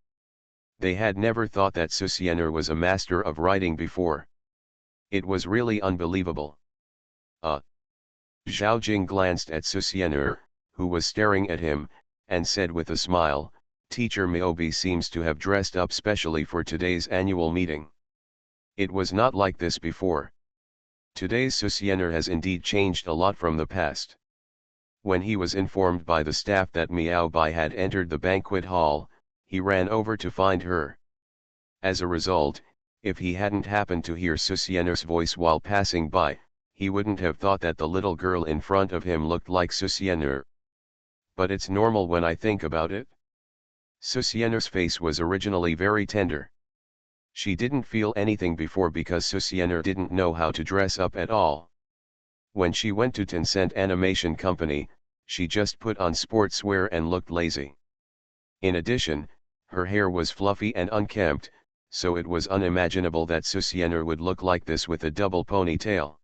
S1: They had never thought that Susiener was a master of writing before. It was really unbelievable. Zhao Jing glanced at Susiener, who was staring at him, and said with a smile, Teacher Miaobi seems to have dressed up specially for today's annual meeting. It was not like this before. Today's Susiener has indeed changed a lot from the past. When he was informed by the staff that Miao Bai had entered the banquet hall, he ran over to find her. As a result, if he hadn't happened to hear Susiener's voice while passing by, he wouldn't have thought that the little girl in front of him looked like Susiener. But it's normal when I think about it. Susiener's face was originally very tender. She didn't feel anything before because Susiener didn't know how to dress up at all. When she went to Tencent Animation Company, she just put on sportswear and looked lazy. In addition, her hair was fluffy and unkempt, so it was unimaginable that Susiener would look like this with a double ponytail.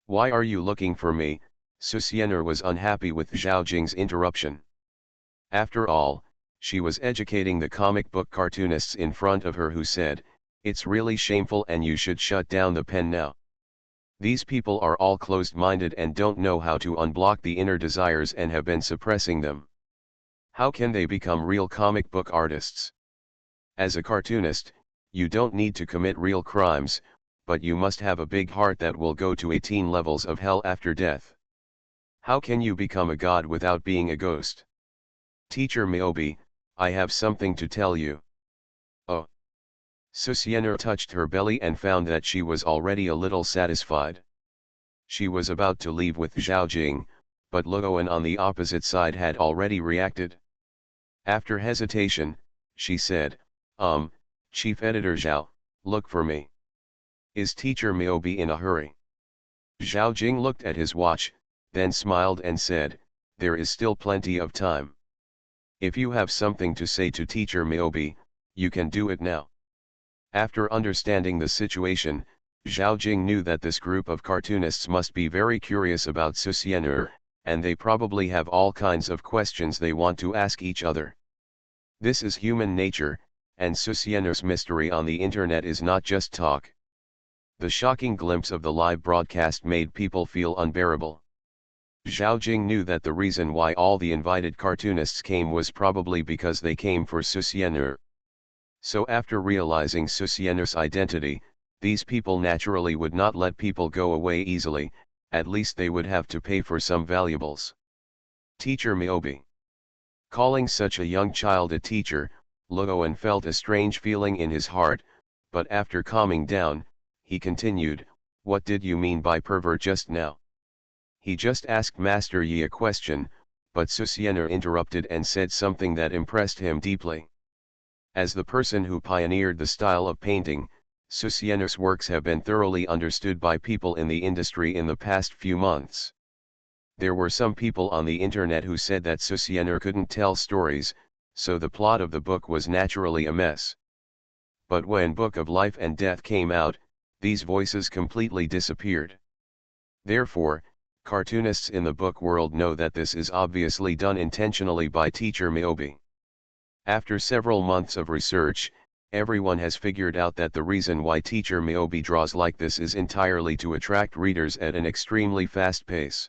S1: Why are you looking for me? Susiener was unhappy with Zhao Jing's interruption. After all, she was educating the comic book cartoonists in front of her who said, it's really shameful and you should shut down the pen now. These people are all closed-minded and don't know how to unblock the inner desires and have been suppressing them. How can they become real comic book artists? As a cartoonist, you don't need to commit real crimes, but you must have a big heart that will go to 18 levels of hell after death. How can you become a god without being a ghost? Teacher Miaobi, I have something to tell you. Oh. Susiener touched her belly and found that she was already a little satisfied. She was about to leave with Zhao Jing, but Luoan on the opposite side had already reacted. After hesitation, she said, Chief Editor Zhao, look for me. Is Teacher Miaobi in a hurry? Zhao Jing looked at his watch, then smiled and said, there is still plenty of time. If you have something to say to Teacher Miaobi, you can do it now. After understanding the situation, Zhao Jing knew that this group of cartoonists must be very curious about Susiener, and they probably have all kinds of questions they want to ask each other. This is human nature, and Susiener's mystery on the internet is not just talk. The shocking glimpse of the live broadcast made people feel unbearable. Zhao Jing knew that the reason why all the invited cartoonists came was probably because they came for Susiener. So after realizing Susiener's identity, these people naturally would not let people go away easily, at least they would have to pay for some valuables. Teacher Miaobi. Calling such a young child a teacher, Luoan felt a strange feeling in his heart, but after calming down, he continued, what did you mean by pervert just now? He just asked Master Yi a question, but Susiener interrupted and said something that impressed him deeply. As the person who pioneered the style of painting, Susiener's works have been thoroughly understood by people in the industry in the past few months. There were some people on the internet who said that Susiener couldn't tell stories, so the plot of the book was naturally a mess. But when Book of Life and Death came out, these voices completely disappeared. Therefore, cartoonists in the book world know that this is obviously done intentionally by Teacher Miaobi. After several months of research, everyone has figured out that the reason why Teacher Miaobi draws like this is entirely to attract readers at an extremely fast pace.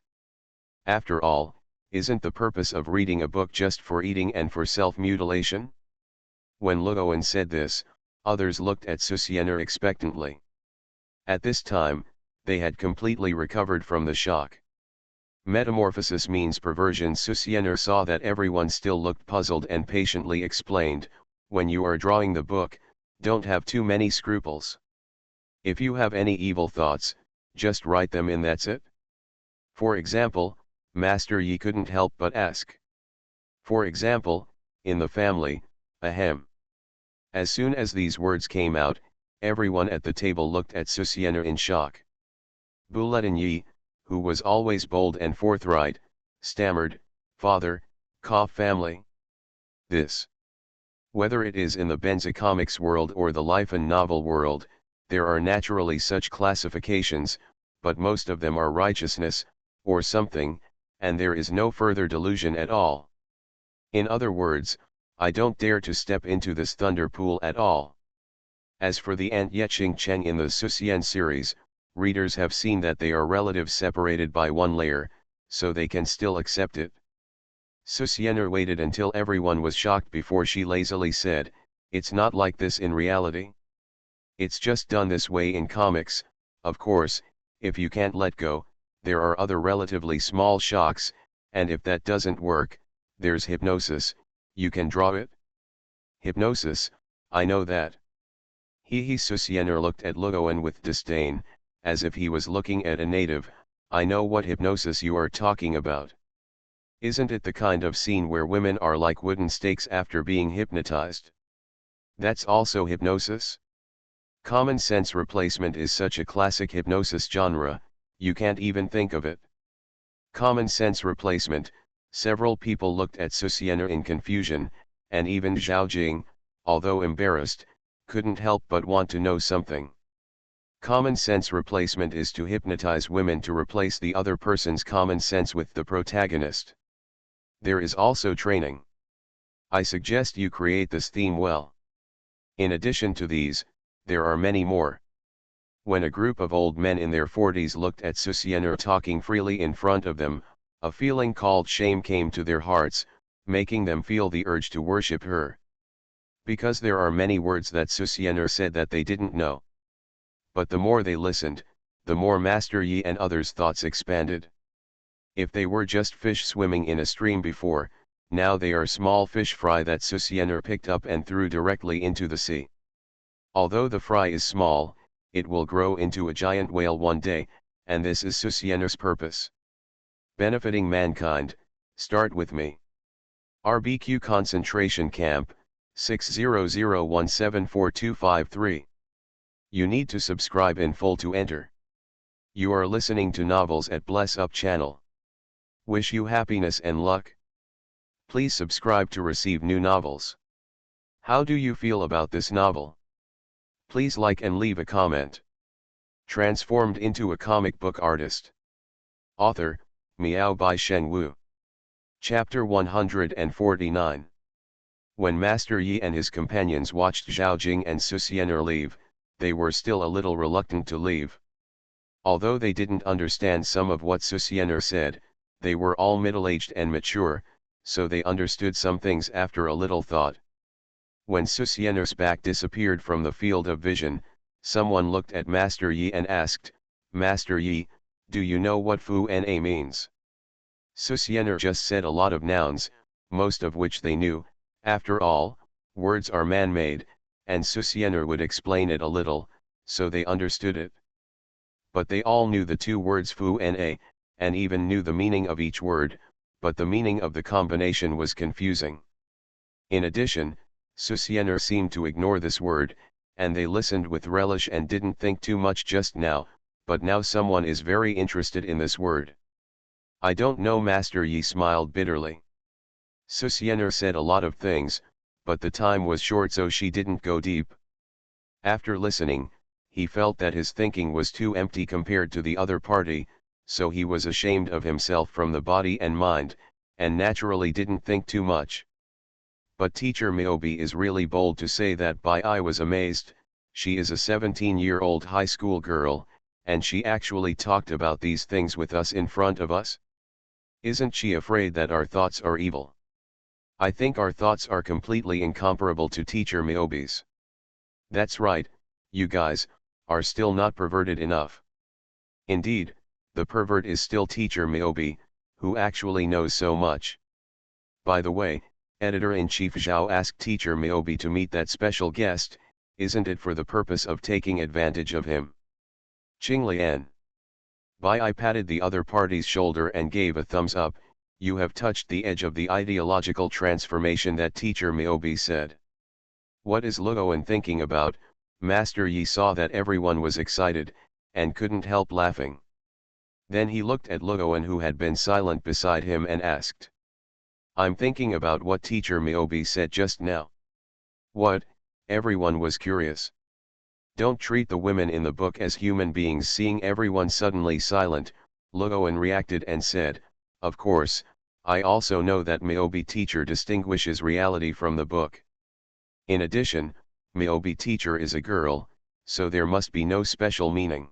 S1: After all, isn't the purpose of reading a book just for eating and for self-mutilation? When Luoan said this, others looked at Susiener expectantly. At this time, they had completely recovered from the shock. Metamorphosis means perversion. Susiener saw that everyone still looked puzzled and patiently explained, when you are drawing the book, don't have too many scruples. If you have any evil thoughts, just write them in, that's it. For example, Master Yi couldn't help but ask. For example, in the family, ahem. As soon as these words came out, everyone at the table looked at Susiana in shock. Bulletin Yi, who was always bold and forthright, stammered, "Father, family. This. Whether it is in the Benza comics world or the life and novel world, there are naturally such classifications, but most of them are righteousness, or something, and there is no further delusion at all. In other words, I don't dare to step into this thunder pool at all." As for the Ant Yeching Cheng in the Susian series, readers have seen that they are relatives separated by one layer, so they can still accept it. Susiana waited until everyone was shocked before she lazily said, "It's not like this in reality. It's just done this way in comics. Of course, if you can't let go, there are other relatively small shocks, and if that doesn't work, there's hypnosis, you can draw it." "Hypnosis, I know that." Susiana looked at Luoan with disdain, as if he was looking at a native. "I know what hypnosis you are talking about. Isn't it the kind of scene where women are like wooden stakes after being hypnotized? That's also hypnosis? Common sense replacement is such a classic hypnosis genre, you can't even think of it." Common sense replacement. Several people looked at Susiana in confusion, and even Zhao Jing, although embarrassed, couldn't help but want to know something. Common sense replacement is to hypnotize women to replace the other person's common sense with the protagonist. There is also training. I suggest you create this theme well. In addition to these, there are many more. When a group of old men in their 40s looked at Susiana talking freely in front of them, a feeling called shame came to their hearts, making them feel the urge to worship her. Because there are many words that Susiana said that they didn't know. But the more they listened, the more Master Yi and others' thoughts expanded. If they were just fish swimming in a stream before, now they are small fish fry that Susiana picked up and threw directly into the sea. Although the fry is small, it will grow into a giant whale one day, and this is Susiana's purpose. Benefiting mankind, start with me. RBQ Concentration Camp, 600174253. You need to subscribe in full to enter. You are listening to Novels at Bless Up channel. Wish you happiness and luck. Please subscribe to receive new novels. How do you feel about this novel? Please like and leave a comment. Transformed into a comic book artist. Author, Miao by Shen Wu. Chapter 149. When Master Yi and his companions watched Zhao Jing and Susiana leave, they were still a little reluctant to leave. Although they didn't understand some of what Susiana said, they were all middle-aged and mature, so they understood some things after a little thought. When Susiana's back disappeared from the field of vision, someone looked at Master Yi and asked, "Master Yi, do you know what Fu Na means?" Susiana just said a lot of nouns, most of which they knew. After all, words are man-made, and Susiana would explain it a little, so they understood it. But they all knew the two words Fu Na, and even knew the meaning of each word, but the meaning of the combination was confusing. In addition, Susiana seemed to ignore this word, and they listened with relish and didn't think too much just now, but now someone is very interested in this word. "I don't know." Master Yi smiled bitterly. Susiana said a lot of things, but the time was short, so she didn't go deep. After listening, he felt that his thinking was too empty compared to the other party, so he was ashamed of himself from the body and mind, and naturally didn't think too much. But Teacher Miyobi is really bold to say that. I was amazed. She is a 17-year-old high school girl, and she actually talked about these things with us in front of us. Isn't she afraid that our thoughts are evil? I think our thoughts are completely incomparable to Teacher Miyobi's. That's right, you guys, are still not perverted enough. Indeed, the pervert is still Teacher Miyobi, who actually knows so much. By the way, Editor-in-Chief Zhao asked Teacher Miyobi to meet that special guest. Isn't it for the purpose of taking advantage of him? Qinglian. Bai I patted the other party's shoulder and gave a thumbs up. You have touched the edge of the ideological transformation that teacher Miyobi said. What is Luoan thinking about? Master Yi saw that everyone was excited, and couldn't help laughing. Then he looked at Luoan who had been silent beside him and asked. I'm thinking about what teacher Miyobi said just now. What? Everyone was curious. Don't treat the women in the book as human beings. Seeing everyone suddenly silent, Luoan reacted and said, of course, I also know that Miyobi teacher distinguishes reality from the book. In addition, Miyobi teacher is a girl, so there must be no special meaning.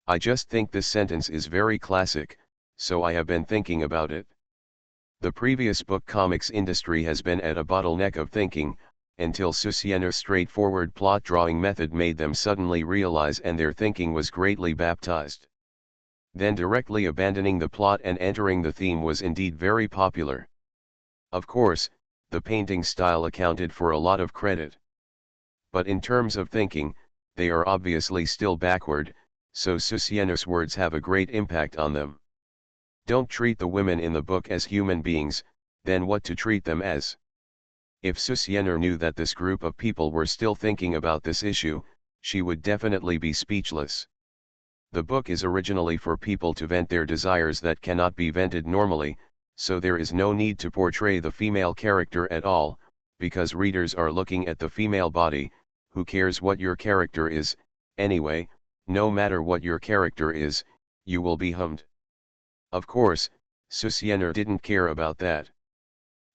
S1: I just think this sentence is very classic, so I have been thinking about it. The previous book comics industry has been at a bottleneck of thinking, until Susiener's straightforward plot drawing method made them suddenly realize and their thinking was greatly baptized. Then directly abandoning the plot and entering the theme was indeed very popular. Of course, the painting style accounted for a lot of credit. But in terms of thinking, they are obviously still backward, so Susiener's words have a great impact on them. Don't treat the women in the book as human beings, then what to treat them as? If Susiener knew that this group of people were still thinking about this issue, she would definitely be speechless. The book is originally for people to vent their desires that cannot be vented normally, so there is no need to portray the female character at all, because readers are looking at the female body. Who cares what your character is, anyway? No matter what your character is, you will be hummed. Of course, Susiener didn't care about that.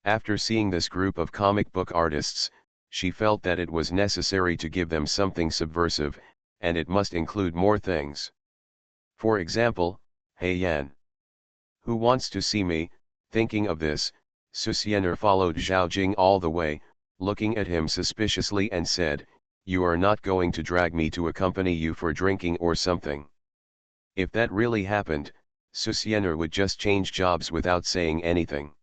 S1: After seeing this group of comic book artists, she felt that it was necessary to give them something subversive, and it must include more things. For example, hey Yan. Who wants to see me? Thinking of this, Susiener followed Zhao Jing all the way, looking at him suspiciously and said, you are not going to drag me to accompany you for drinking or something. If that really happened, Susiener would just change jobs without saying anything.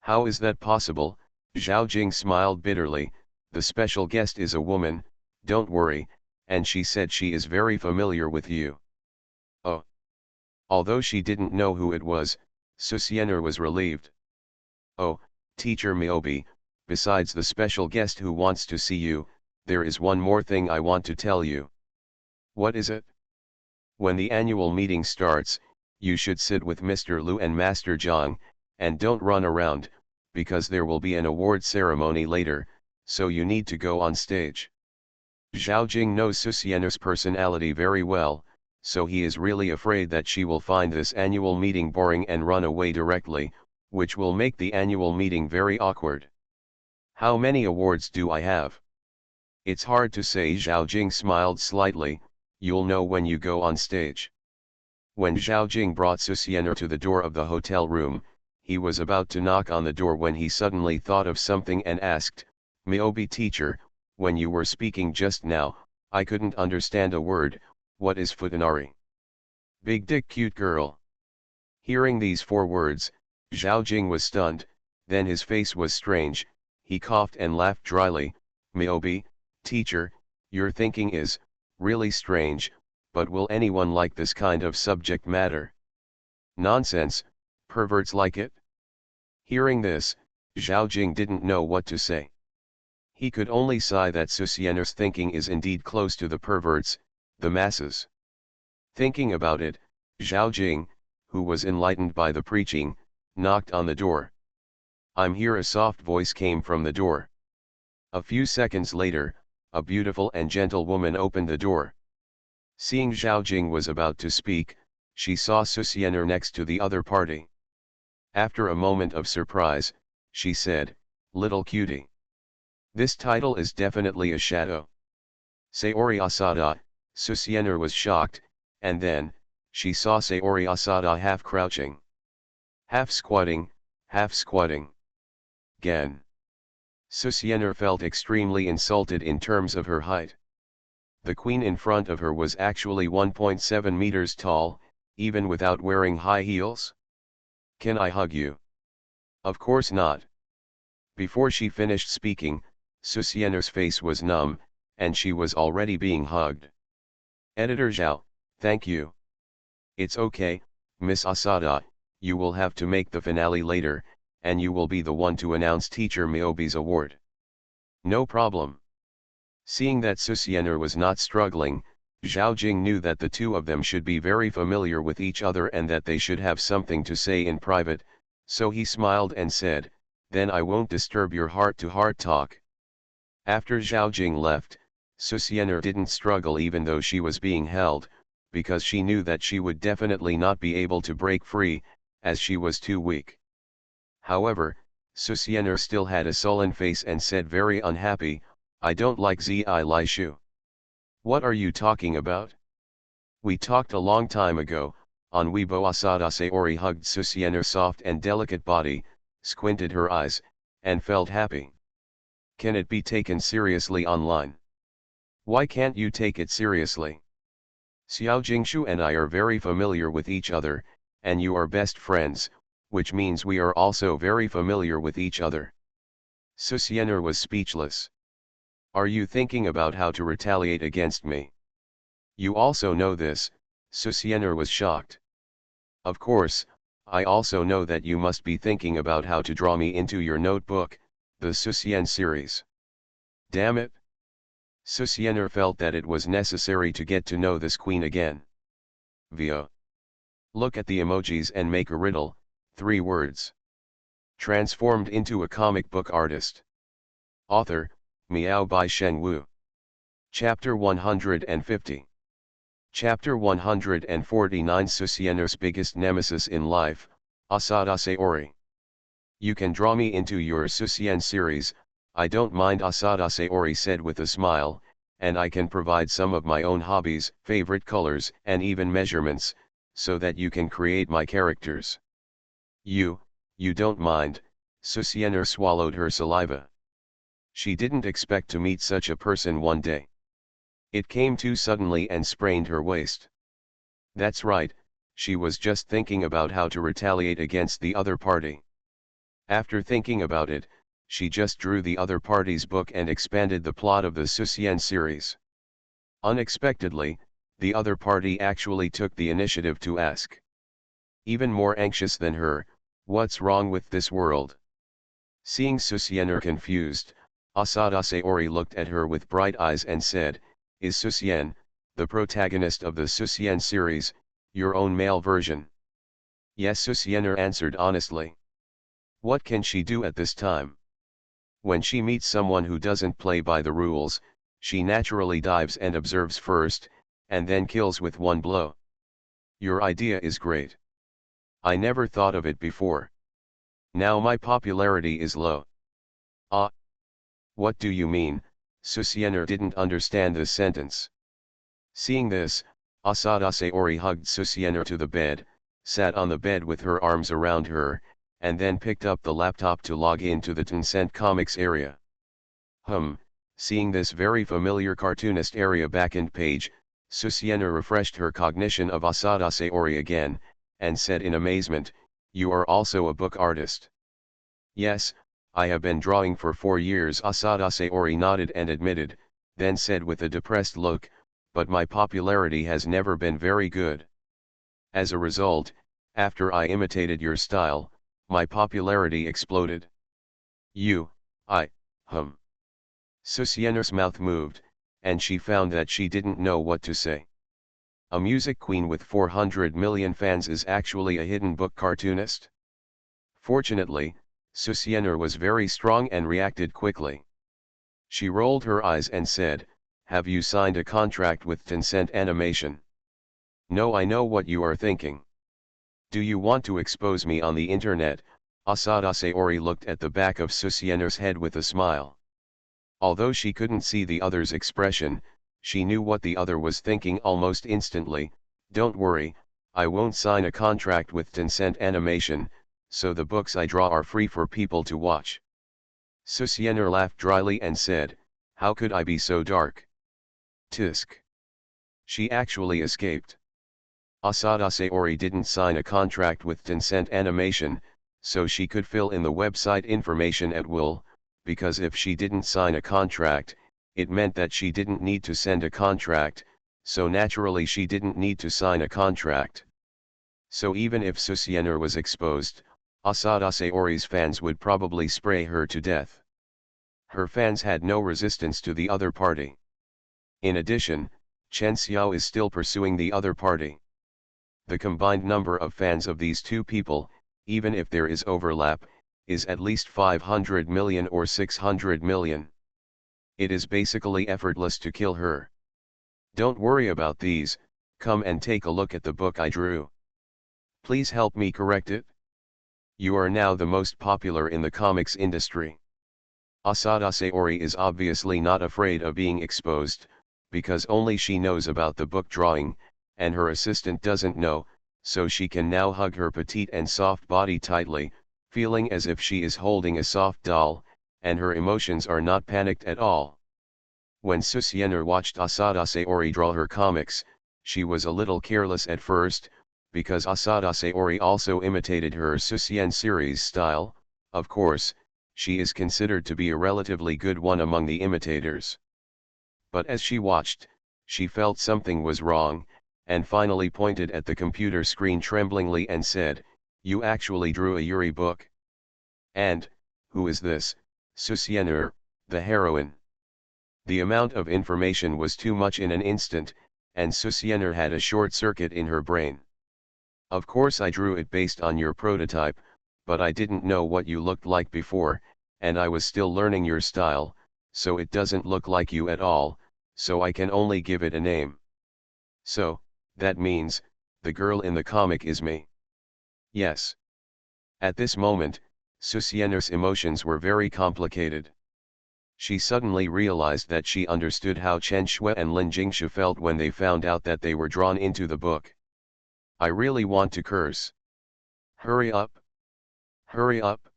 S1: How is that possible? Zhao Jing smiled bitterly. The special guest is a woman, don't worry, and she said she is very familiar with you. Oh. Although she didn't know who it was, Susiener was relieved. Oh, teacher Miyobi, besides the special guest who wants to see you, there is one more thing I want to tell you. What is it? When the annual meeting starts, you should sit with Mr. Lu and Master Zhang, and don't run around, because there will be an award ceremony later, so you need to go on stage. Zhao Jing knows Susiener's personality very well, so he is really afraid that she will find this annual meeting boring and run away directly, which will make the annual meeting very awkward. How many awards do I have? It's hard to say. Zhao Jing smiled slightly. You'll know when you go on stage. When Zhao Jing brought Susiener to the door of the hotel room, he was about to knock on the door when he suddenly thought of something and asked, Miyobi teacher, when you were speaking just now, I couldn't understand a word. What is futanari? Big dick cute girl. Hearing these 4 words, Zhao Jing was stunned, then his face was strange, he coughed and laughed dryly. Miyobi, teacher, your thinking is really strange, but will anyone like this kind of subject matter? Nonsense, perverts like it? Hearing this, Zhao Jing didn't know what to say. He could only sigh that Susiener's thinking is indeed close to the perverts, the masses. Thinking about it, Zhao Jing, who was enlightened by the preaching, knocked on the door. I'm here. A soft voice came from the door. A few seconds later, a beautiful and gentle woman opened the door. Seeing Zhao Jing was about to speak, she saw Susiener next to the other party. After a moment of surprise, she said, little cutie. This title is definitely a shadow. Sayori Asada. Susiener was shocked, and then, she saw Sayori Asada half crouching. Half squatting. Gen. Susiener felt extremely insulted in terms of her height. The queen in front of her was actually 1.7 meters tall, even without wearing high heels. Can I hug you? Of course not. Before she finished speaking, Susiener's face was numb, and she was already being hugged. Editor Zhao, Thank you. It's okay, Miss Asada, you will have to make the finale later, and you will be the one to announce Teacher Miyobi's award. No problem. Seeing that Susienner was not struggling, Zhao Jing knew that the two of them should be very familiar with each other and that they should have something to say in private, so he smiled and said, "Then I won't disturb your heart-to-heart talk." After Zhao Jing left, Susienner didn't struggle even though she was being held, because she knew that she would definitely not be able to break free, as she was too weak. However, Susienner still had a sullen face and said very unhappy, "I don't like Zi Lai Shu." "What are you talking about? We talked a long time ago." On Weibo Asada Sayori hugged Susienner's soft and delicate body, squinted her eyes, and felt happy. "Can it be taken seriously online?" "Why can't you take it seriously? Xiao Jingshu and I are very familiar with each other, and you are best friends, which means we are also very familiar with each other." Susienner was speechless. "Are you thinking about how to retaliate against me? You also know this?" Susienner was shocked. "Of course, I also know that you must be thinking about how to draw me into your notebook, the Susien series." Damn it! Susienner felt that it was necessary to get to know this queen again. Via. Look at the emojis and make a riddle, 3 words. Transformed into a comic book artist. Author, Miao by Shen Wu. Chapter 150. Chapter 149. Susienner's biggest nemesis in life, Asada Sayori. "You can draw me into your Susien series, I don't mind," Asada Sayori said with a smile, "and I can provide some of my own hobbies, favorite colors, and even measurements, so that you can create my characters." You don't mind?" Susienner swallowed her saliva. She didn't expect to meet such a person one day. It came too suddenly and sprained her waist. That's right, she was just thinking about how to retaliate against the other party. After thinking about it, she just drew the other party's book and expanded the plot of the Susien series. Unexpectedly, the other party actually took the initiative to ask. Even more anxious than her, "What's wrong with this world?" Seeing Susienner confused, Asada Sayori looked at her with bright eyes and said, "Is Susien, the protagonist of the Susien series, your own male version?" "Yes," Susienner answered honestly. What can she do at this time? When she meets someone who doesn't play by the rules, she naturally dives and observes first, and then kills with one blow. Your idea is great. I never thought of it before. Now my popularity is low. Ah. What do you mean? Susienner didn't understand this sentence. Seeing this, Asada Sayori hugged Susienner to the bed, sat on the bed with her arms around her, and then picked up the laptop to log in to the Tencent Comics area. Seeing this very familiar cartoonist area backend page, Susienner refreshed her cognition of Asada Sayori again, and said in amazement, "You are also a book artist?" "Yes, I have been drawing for 4 years," Asada Sayori nodded and admitted, then said with a depressed look, "but my popularity has never been very good. As a result, after I imitated your style, my popularity exploded." Susienner's mouth moved, and she found that she didn't know what to say. A music queen with 400 million fans is actually a hidden book cartoonist? Fortunately, Susienner was very strong and reacted quickly. She rolled her eyes and said, "Have you signed a contract with Tencent Animation?" "No, I know what you are thinking. Do you want to expose me on the internet?" Asada Sayori looked at the back of Susienner's head with a smile. Although she couldn't see the other's expression, she knew what the other was thinking almost instantly. "Don't worry, I won't sign a contract with Tencent Animation, so the books I draw are free for people to watch." Susienner laughed dryly and said, "How could I be so dark?" Tisk. She actually escaped. Asada Sayori didn't sign a contract with Tencent Animation, so she could fill in the website information at will, because if she didn't sign a contract, it meant that she didn't need to send a contract, so naturally she didn't need to sign a contract. So even if Susienner was exposed, Asada Sayori's fans would probably spray her to death. Her fans had no resistance to the other party. In addition, Chen Xiao is still pursuing the other party. The combined number of fans of these two people, even if there is overlap, is at least 500 million or 600 million. It is basically effortless to kill her. Don't worry about these, come and take a look at the book I drew. Please help me correct it. You are now the most popular in the comics industry. Asada Sayori is obviously not afraid of being exposed, because only she knows about the book drawing, and her assistant doesn't know, so she can now hug her petite and soft body tightly, feeling as if she is holding a soft doll, and her emotions are not panicked at all. When Susienner watched Asada Sayori draw her comics, she was a little careless at first, because Asada Sayori also imitated her Susien series style. Of course, she is considered to be a relatively good one among the imitators. But as she watched, she felt something was wrong, and finally pointed at the computer screen tremblingly and said, "You actually drew a Yuri book? And, who is this, Susienner, the heroine?" The amount of information was too much in an instant, and Susienner had a short circuit in her brain. "Of course I drew it based on your prototype, but I didn't know what you looked like before, and I was still learning your style, so it doesn't look like you at all, so I can only give it a name." "So, that means, the girl in the comic is me?" "Yes." At this moment, Susienner's emotions were very complicated. She suddenly realized that she understood how Chen Shui and Lin Jingshu felt when they found out that they were drawn into the book. "I really want to curse. Hurry up! Hurry up!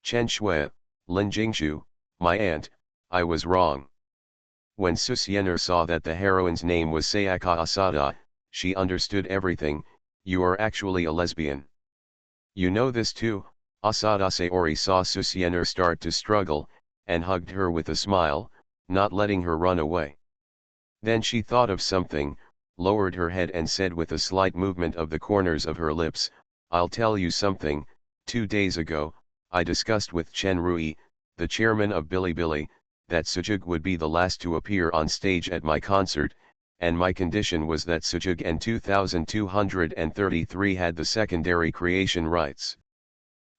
S1: Chen Shui, Lin Jingshu, my aunt, I was wrong." When Susienner saw that the heroine's name was Sayaka Asada, she understood everything. "You are actually a lesbian. You know this too?" Asada Sayori saw Susienner start to struggle, and hugged her with a smile, not letting her run away. Then she thought of something, lowered her head and said with a slight movement of the corners of her lips, "I'll tell you something. 2 days ago, I discussed with Chen Rui, the chairman of Bilibili, that Sujug would be the last to appear on stage at my concert, and my condition was that Sujug and 2233 had the secondary creation rights."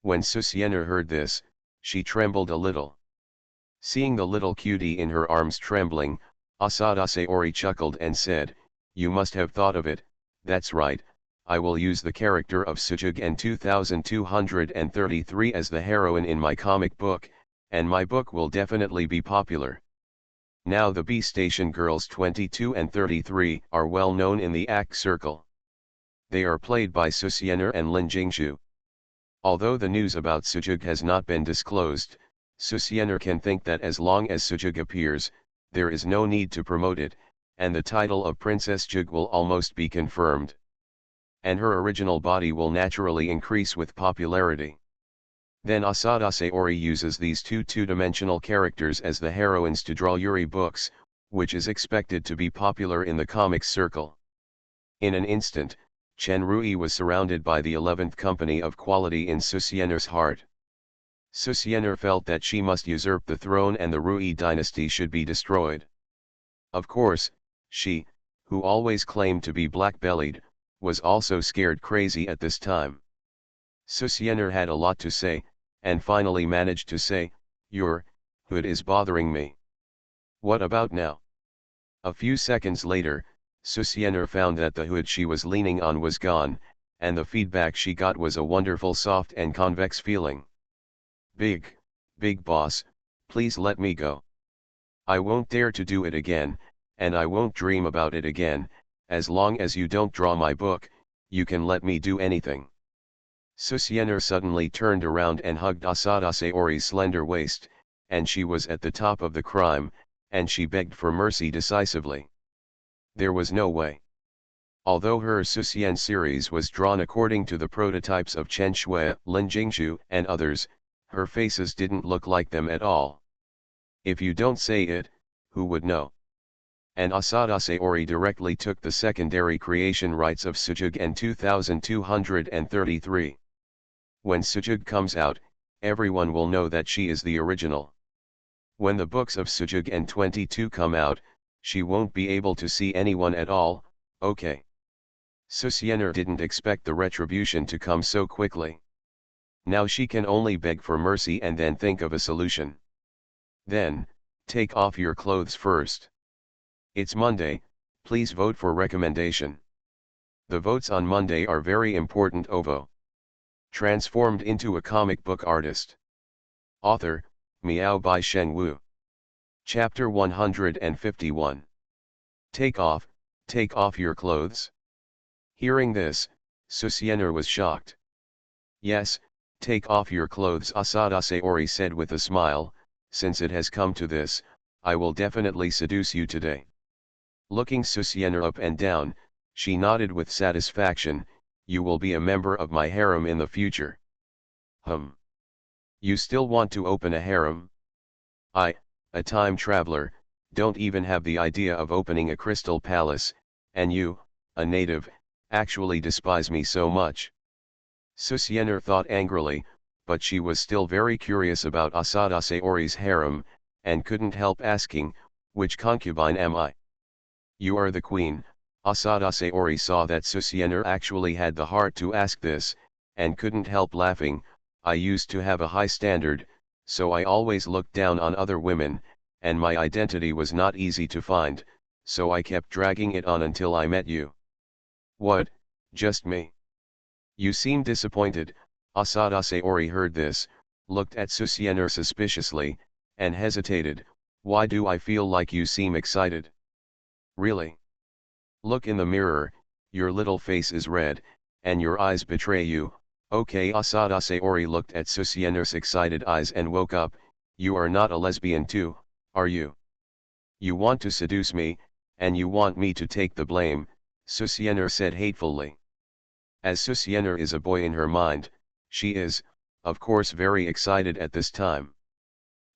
S1: When Susienner heard this, she trembled a little. Seeing the little cutie in her arms trembling, Asada Sayori chuckled and said, "You must have thought of it. That's right, I will use the character of Sujug and 2233 as the heroine in my comic book, and my book will definitely be popular." Now the B Station girls 22 and 33 are well known in the ACT circle. They are played by Susienner and Lin Jingshu. Although the news about Sujug has not been disclosed, Susienner can think that as long as Sujug appears, there is no need to promote it, and the title of Princess Jug will almost be confirmed. And her original body will naturally increase with popularity. Then Asada Sayori uses these two two-dimensional characters as the heroines to draw Yuri books, which is expected to be popular in the comics circle. In an instant, Chen Rui was surrounded by the 11th company of quality in Susienner's heart. Susienner felt that she must usurp the throne and the Rui dynasty should be destroyed. Of course, she, who always claimed to be black-bellied, was also scared crazy at this time. Susienner had a lot to say, and finally managed to say, "Your hood is bothering me. What about now?" A few seconds later, Susienner found that the hood she was leaning on was gone, and the feedback she got was a wonderful soft and convex feeling. Big boss, please let me go. I won't dare to do it again, and I won't dream about it again. As long as you don't draw my book, you can let me do anything." Susienner suddenly turned around and hugged Asada Sayori's slender waist, and she was at the top of the crime, and she begged for mercy decisively. There was no way. Although her Susien series was drawn according to the prototypes of Chen Shui, Lin Jingshu, and others, her faces didn't look like them at all. If you don't say it, who would know? and Asada Sayori directly took the secondary creation rights of Sujugen 2233. When Sujug comes out, everyone will know that she is the original. When the books of Sujugen 22 come out, she won't be able to see anyone at all. Okay. Susiener didn't expect the retribution to come so quickly. Now she can only beg for mercy and then think of a solution. Then, take off your clothes first. It's Monday, please vote for recommendation. The votes on Monday are very important. OVO. Transformed into a comic book artist. Author, Miao by Sheng Wu. Chapter 151. Take off your clothes. Hearing this, Susiener was shocked. Yes, take off your clothes, Asada Sayori said with a smile. Since it has come to this, I will definitely seduce you today. Looking Susiener up and down, she nodded with satisfaction. You will be a member of my harem in the future. You still want to open a harem? I, a time traveler, don't even have the idea of opening a crystal palace, and you, a native, actually despise me so much. Susiener thought angrily, but she was still very curious about Asada Sayori's harem, and couldn't help asking, which concubine am I? You are the queen. Asada Sayori saw that Susiener actually had the heart to ask this, and couldn't help laughing. I used to have a high standard, so I always looked down on other women, and my identity was not easy to find, so I kept dragging it on until I met you. What, just me? You seem disappointed. Asada Sayori heard this, looked at Susiener suspiciously, and hesitated. Why do I feel like you seem excited? Really? Look in the mirror, your little face is red, and your eyes betray you. Okay, Asada Sayori looked at Susiener's excited eyes and woke up. You are not a lesbian too, are you? You want to seduce me, and you want me to take the blame, Susiener said hatefully. As Susiener is a boy in her mind, she is, of course, very excited at this time.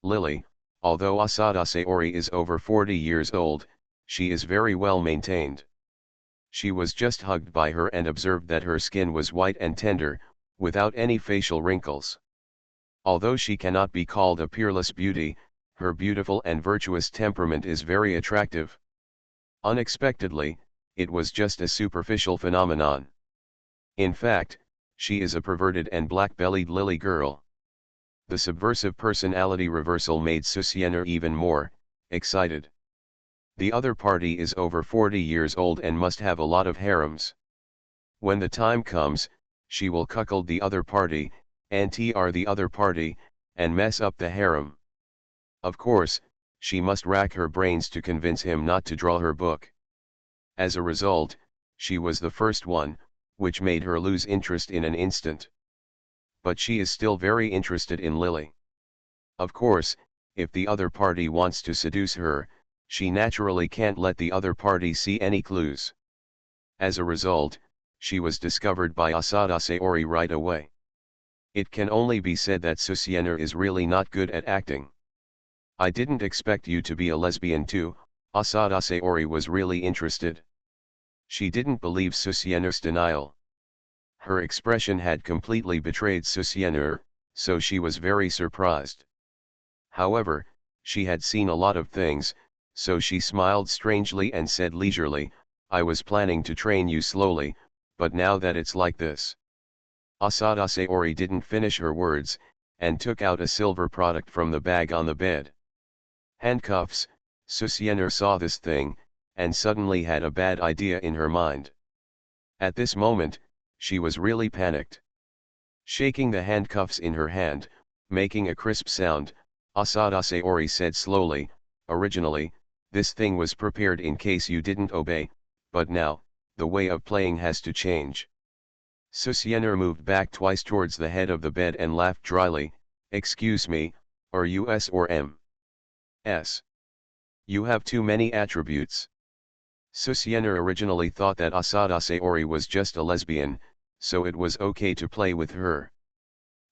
S1: Lily, although Asada Sayori is over 40 years old, she is very well maintained. She was just hugged by her and observed that her skin was white and tender, without any facial wrinkles. Although she cannot be called a peerless beauty, her beautiful and virtuous temperament is very attractive. Unexpectedly, it was just a superficial phenomenon. In fact, she is a perverted and black-bellied Lily girl. The subversive personality reversal made Susiener even more excited. The other party is over 40 years old and must have a lot of harems. When the time comes, she will cuckold the other party, anti-R the other party, and mess up the harem. Of course, she must rack her brains to convince him not to draw her book. As a result, she was the first one, which made her lose interest in an instant. But she is still very interested in Lily. Of course, if the other party wants to seduce her, she naturally can't let the other party see any clues. As a result, she was discovered by Asada Sayori right away. It can only be said that Susiener is really not good at acting. I didn't expect you to be a lesbian too. Asada Sayori was really interested. She didn't believe Susiener's denial. Her expression had completely betrayed Susiener, so she was very surprised. However, she had seen a lot of things, so she smiled strangely and said leisurely, I was planning to train you slowly, but now that it's like this. Asada Sayori didn't finish her words, and took out a silver product from the bag on the bed. Handcuffs. Susiener saw this thing, and suddenly had a bad idea in her mind. At this moment, she was really panicked. Shaking the handcuffs in her hand, making a crisp sound, Asada Sayori said slowly, originally, this thing was prepared in case you didn't obey, but now, the way of playing has to change. Susiener moved back twice towards the head of the bed and laughed dryly, excuse me, are you S or M? S. You have too many attributes. Susiener originally thought that Asada Sayori was just a lesbian, so it was okay to play with her.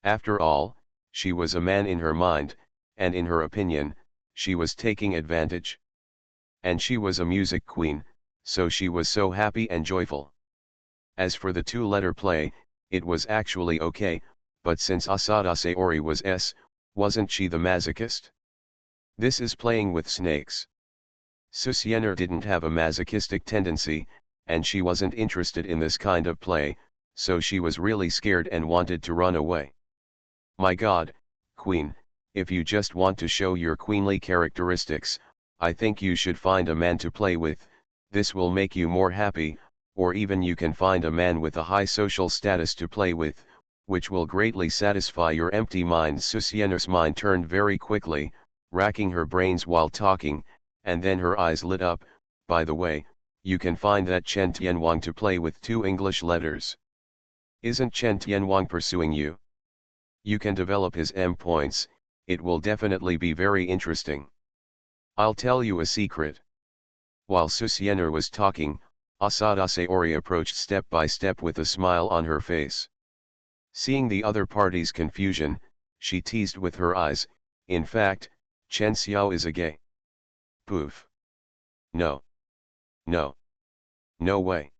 S1: After all, she was a man in her mind, and in her opinion, she was taking advantage. And she was a music queen, so she was so happy and joyful. As for the two-letter play, it was actually okay, but since Asada Sayori was S, wasn't she the masochist? This is playing with snakes. Susienner didn't have a masochistic tendency, and she wasn't interested in this kind of play, so she was really scared and wanted to run away. My God, Queen, if you just want to show your queenly characteristics, I think you should find a man to play with, this will make you more happy, or even you can find a man with a high social status to play with, which will greatly satisfy your empty mind. Susienner's mind turned very quickly, racking her brains while talking, and then her eyes lit up. By the way, you can find that Chen Tianwang to play with 2 English letters. Isn't Chen Tianwang pursuing you? You can develop his M points, it will definitely be very interesting. I'll tell you a secret. While Susienner was talking, Asada Sayori approached step by step with a smile on her face. Seeing the other party's confusion, she teased with her eyes, in fact, Chen Xiao is a gay. Poof. No. No. No way.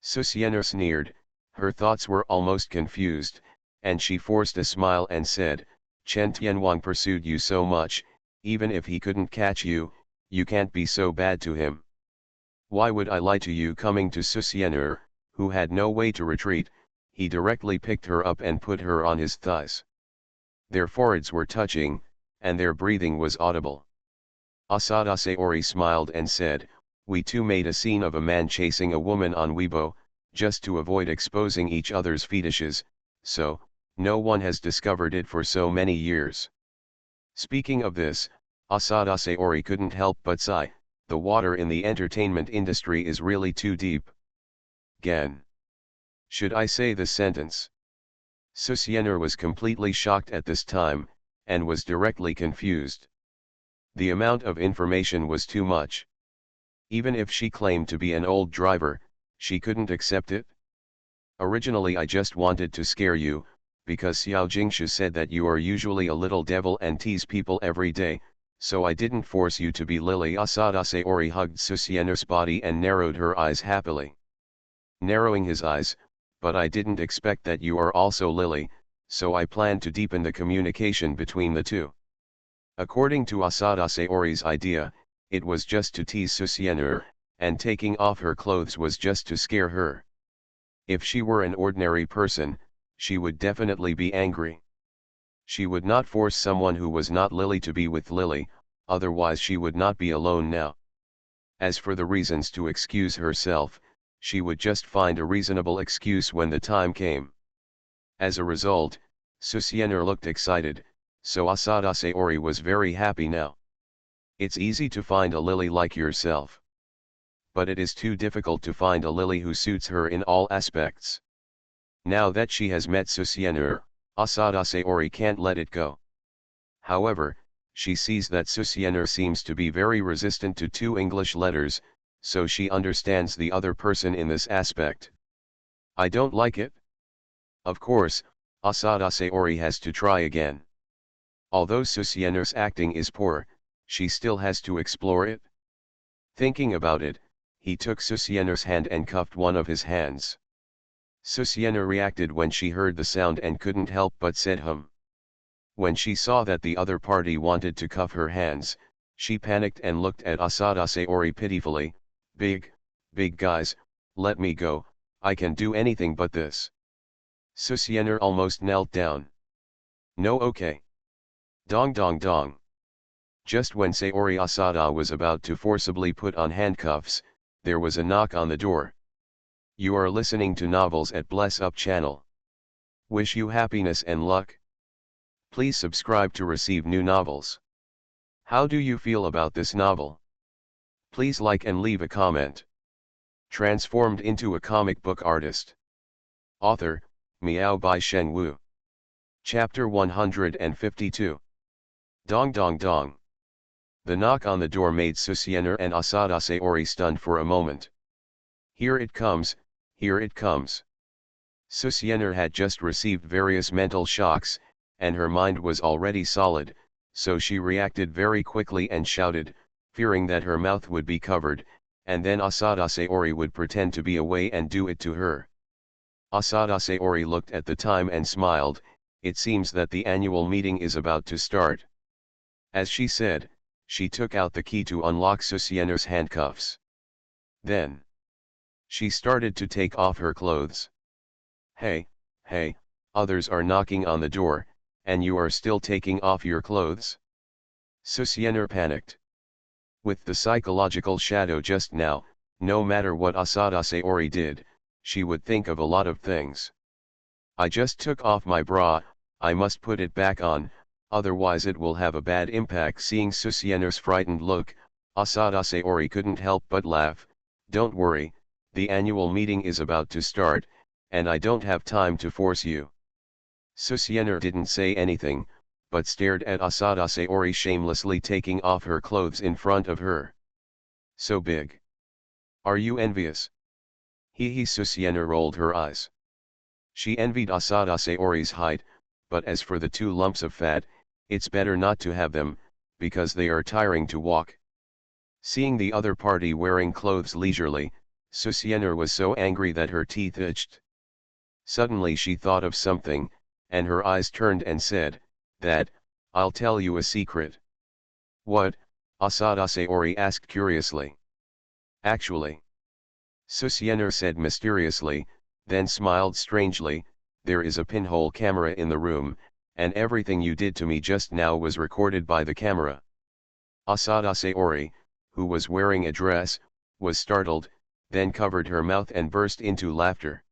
S1: Susienner sneered, her thoughts were almost confused, and she forced a smile and said, Chen Tianwang pursued you so much, even if he couldn't catch you, you can't be so bad to him. Why would I lie to you? Coming to Susienner, who had no way to retreat, he directly picked her up and put her on his thighs. Their foreheads were touching, and their breathing was audible. Asada Sayori smiled and said, we too made a scene of a man chasing a woman on Weibo, just to avoid exposing each other's fetishes, so, no one has discovered it for so many years. Speaking of this, Asada Sayori couldn't help but sigh, the water in the entertainment industry is really too deep. Gan. Should I say this sentence? Susienner was completely shocked at this time, and was directly confused. The amount of information was too much. Even if she claimed to be an old driver, she couldn't accept it. Originally I just wanted to scare you, because Xiao Jingshu said that you are usually a little devil and tease people every day, so I didn't force you to be Lily. Asada Sayori hugged Susienner's body and narrowed her eyes happily. Narrowing his eyes, but I didn't expect that you are also Lily, so I plan to deepen the communication between the two. According to Asada Sayori's idea, it was just to tease Susienner, and taking off her clothes was just to scare her. If she were an ordinary person, she would definitely be angry. She would not force someone who was not Lily to be with Lily, otherwise she would not be alone now. As for the reasons to excuse herself, she would just find a reasonable excuse when the time came. As a result, Susienner looked excited, so Asada Sayori was very happy now. It's easy to find a Lily like yourself. But it is too difficult to find a Lily who suits her in all aspects. Now that she has met Susienner, Asada Sayori can't let it go. However, she sees that Susienner seems to be very resistant to 2 English letters, so she understands the other person in this aspect. I don't like it. Of course, Asada Sayori has to try again. Although Susienner's acting is poor, she still has to explore it. Thinking about it, he took Susienner's hand and cuffed one of his hands. Susienner reacted when she heard the sound and couldn't help but said hum. When she saw that the other party wanted to cuff her hands, she panicked and looked at Asada Sayori pitifully, big guys, let me go, I can do anything but this. Susienner almost knelt down. No, okay. Dong dong dong. Just when Sayori Asada was about to forcibly put on handcuffs, there was a knock on the door. You are listening to Novels at Bless Up channel. Wish you happiness and luck. Please subscribe to receive new novels. How do you feel about this novel? Please like and leave a comment. Transformed into a comic book artist. Author, Miao by Sheng Wu. Chapter 152. Dong dong dong. The knock on the door made Susienner and Asada Sayori stunned for a moment. Here it comes, here it comes. Susienner had just received various mental shocks, and her mind was already solid, so she reacted very quickly and shouted, fearing that her mouth would be covered, and then Asada Sayori would pretend to be away and do it to her. Asada Sayori looked at the time and smiled. It seems that the annual meeting is about to start. As she said, she took out the key to unlock Susiener's handcuffs. Then she started to take off her clothes. Hey, others are knocking on the door, and you are still taking off your clothes? Susiener panicked. With the psychological shadow just now, no matter what Asada Sayori did, she would think of a lot of things. I just took off my bra, I must put it back on, otherwise it will have a bad impact. Seeing Susiener's frightened look, Asada Sayori couldn't help but laugh. Don't worry, the annual meeting is about to start, and I don't have time to force you. Susiener didn't say anything, but stared at Asada Sayori shamelessly taking off her clothes in front of her. So big. Are you envious? He Susiener rolled her eyes. She envied Asada Sayori's height, but as for the 2 lumps of fat, it's better not to have them, because they are tiring to walk. Seeing the other party wearing clothes leisurely, Susiener was so angry that her teeth itched. Suddenly she thought of something, and her eyes turned and said, "That, I'll tell you a secret." "What?" Asada Sayori asked curiously. "Actually," Susiener said mysteriously, then smiled strangely, "there is a pinhole camera in the room, and everything you did to me just now was recorded by the camera." Asada Sayori, who was wearing a dress, was startled, then covered her mouth and burst into laughter.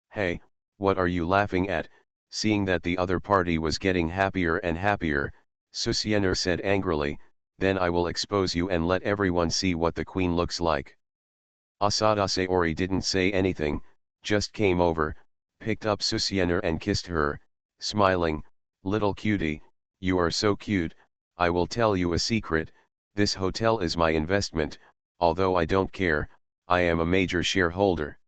S1: "Hey, what are you laughing at?" Seeing that the other party was getting happier and happier, Susiener said angrily, "Then I will expose you and let everyone see what the queen looks like." Asada Sayori didn't say anything, just came over, picked up Susiener and kissed her, smiling, "Little cutie, you are so cute. I will tell you a secret, this hotel is my investment, although I don't care, I am a major shareholder."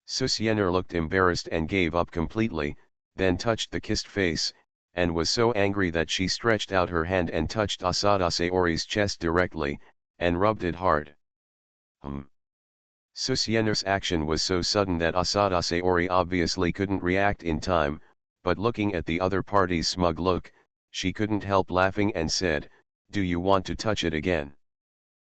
S1: Susiener looked embarrassed and gave up completely, then touched the kissed face, and was so angry that she stretched out her hand and touched Asada Sayori's chest directly, and rubbed it hard. Susiener's action was so sudden that Asada Sayori obviously couldn't react in time, but looking at the other party's smug look, she couldn't help laughing and said, "Do you want to touch it again?"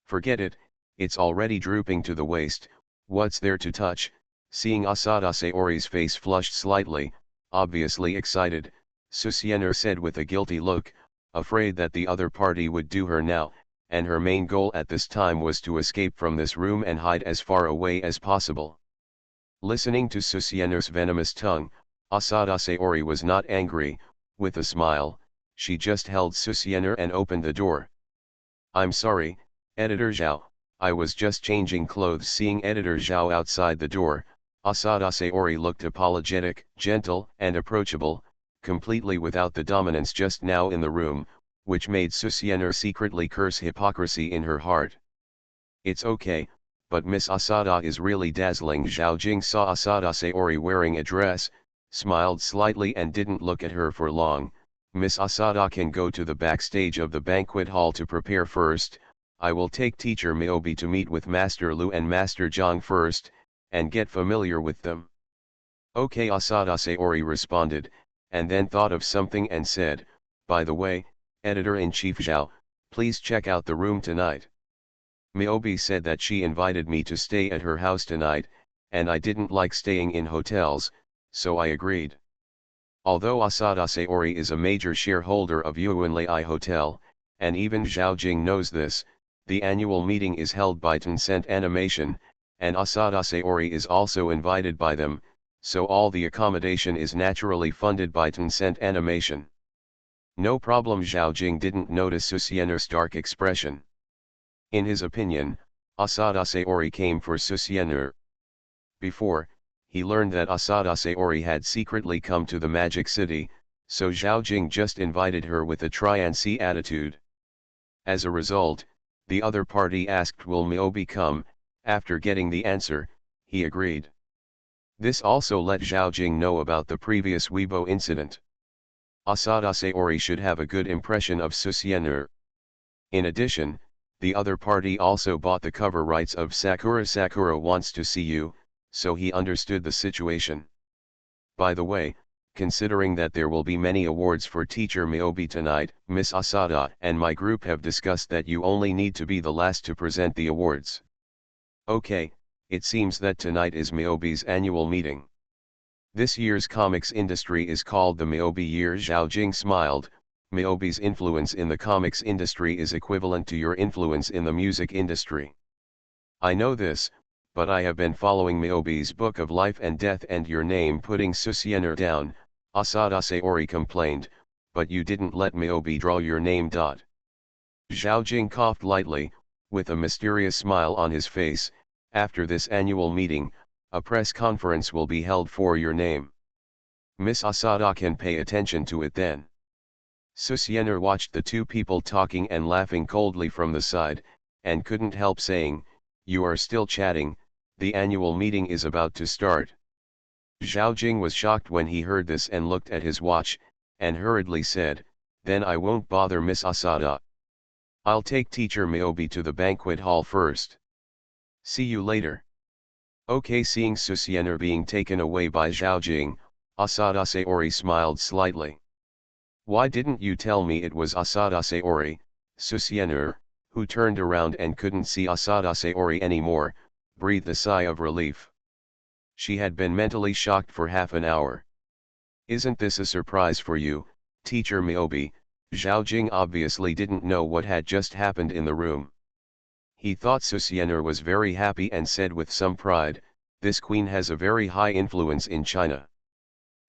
S1: "Forget it, it's already drooping to the waist, what's there to touch?" Seeing Asada Sayori's face flushed slightly, obviously excited, Susiener said with a guilty look, afraid that the other party would do her now, and her main goal at this time was to escape from this room and hide as far away as possible. Listening to Susiener's venomous tongue, Asada Sayori was not angry. With a smile, she just held Susiener and opened the door. "I'm sorry, Editor Zhao, I was just changing clothes." Seeing Editor Zhao outside the door, Asada Sayori looked apologetic, gentle and approachable, completely without the dominance just now in the room, which made Susiener secretly curse hypocrisy in her heart. "It's okay, but Miss Asada is really dazzling." Zhao Jing saw Asada Sayori wearing a dress, smiled slightly and didn't look at her for long. "Miss Asada can go to the backstage of the banquet hall to prepare first. I will take teacher Miyobi to meet with Master Lu and Master Zhang first, and get familiar with them." "Okay," Asada Sayori responded, and then thought of something and said, "By the way, Editor-in-Chief Zhao, please check out the room tonight. Miyobi said that she invited me to stay at her house tonight, and I didn't like staying in hotels, so I agreed." Although Asada Sayori is a major shareholder of Yuanlei Hotel, and even Zhao Jing knows this, the annual meeting is held by Tencent Animation, and Asada Sayori is also invited by them, so all the accommodation is naturally funded by Tencent Animation. "No problem." Zhao Jing didn't notice Susiener's dark expression. In his opinion, Asada Sayori came for Susiener. Before, he learned that Asada Sayori had secretly come to the Magic City, so Zhao Jing just invited her with a try-and-see attitude. As a result, the other party asked will Miyobi come. After getting the answer, he agreed. This also let Zhao Jing know about the previous Weibo incident. Asada Sayori should have a good impression of Susiener. In addition, the other party also bought the cover rights of Sakura Sakura Wants to See You, so he understood the situation. By the way, considering that there will be many awards for Teacher Miyobi tonight, Miss Asada and my group have discussed that you only need to be the last to present the awards. Okay, it seems that tonight is Miyobi's annual meeting. This year's comics industry is called the Miyobi Year. Zhao Jing smiled. Miyobi's influence in the comics industry is equivalent to your influence in the music industry. I know this, but I have been following Miyobi's Book of Life and Death and your name putting Susienner down, Asada Sayori complained, but you didn't let Miyobi draw your name. Zhao Jing coughed lightly, with a mysterious smile on his face. After this annual meeting, a press conference will be held for your name. Miss Asada can pay attention to it then. Susienner watched the two people talking and laughing coldly from the side, and couldn't help saying, "You are still chatting, the annual meeting is about to start." Zhao Jing was shocked when he heard this and looked at his watch, and hurriedly said, "Then I won't bother Miss Asada. I'll take Teacher Miyobi to the banquet hall first. See you later." Okay. Seeing Susienner being taken away by Zhao Jing, Asada Sayori smiled slightly. "Why didn't you tell me it was Asada Sayori?" Susienner, who turned around and couldn't see Asada Sayori anymore, breathed a sigh of relief. She had been mentally shocked for half an hour. "Isn't this a surprise for you, Teacher Miyobi?" Zhao Jing obviously didn't know what had just happened in the room. He thought Susienner was very happy and said with some pride, "This queen has a very high influence in China."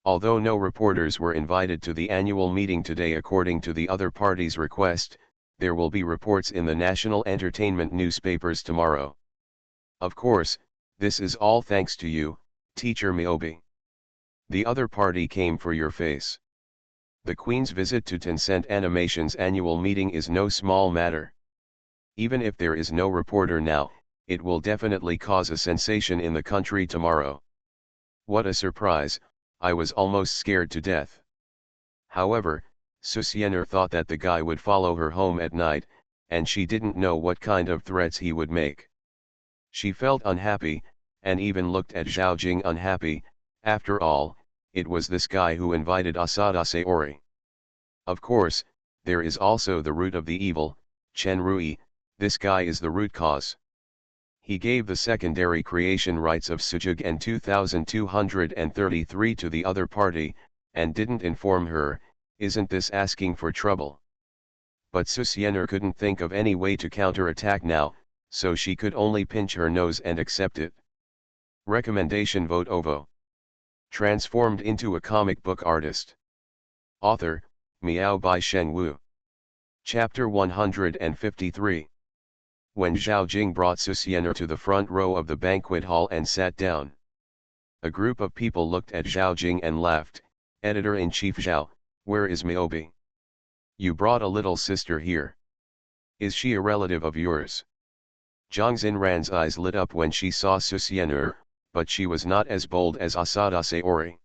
S1: Although no reporters were invited to the annual meeting today according to the other party's request, there will be reports in the national entertainment newspapers tomorrow. Of course, this is all thanks to you, Teacher Miyobi. The other party came for your face. The Queen's visit to Tencent Animation's annual meeting is no small matter. Even if there is no reporter now, it will definitely cause a sensation in the country tomorrow. What a surprise, I was almost scared to death. However, Susienner thought that the guy would follow her home at night, and she didn't know what kind of threats he would make. She felt unhappy, and even looked at Zhao Jing unhappy. After all, it was this guy who invited Asada Sayori. Of course, there is also the root of the evil, Chen Rui. This guy is the root cause. He gave the secondary creation rights of Sujug and 2233 to the other party, and didn't inform her. Isn't this asking for trouble? But Susienner couldn't think of any way to counterattack now, so she could only pinch her nose and accept it. Recommendation: vote OVO. Transformed into a comic book artist. Author, Miao by Shen Wu. Chapter 153. When Zhao Jing brought Susienner to the front row of the banquet hall and sat down, a group of people looked at Zhao Jing and laughed. Editor-in-Chief Zhao, where is Miyobi? You brought a little sister here. Is she a relative of yours? Zhang Xinran's eyes lit up when she saw Susienner, but she was not as bold as Asada Sayori.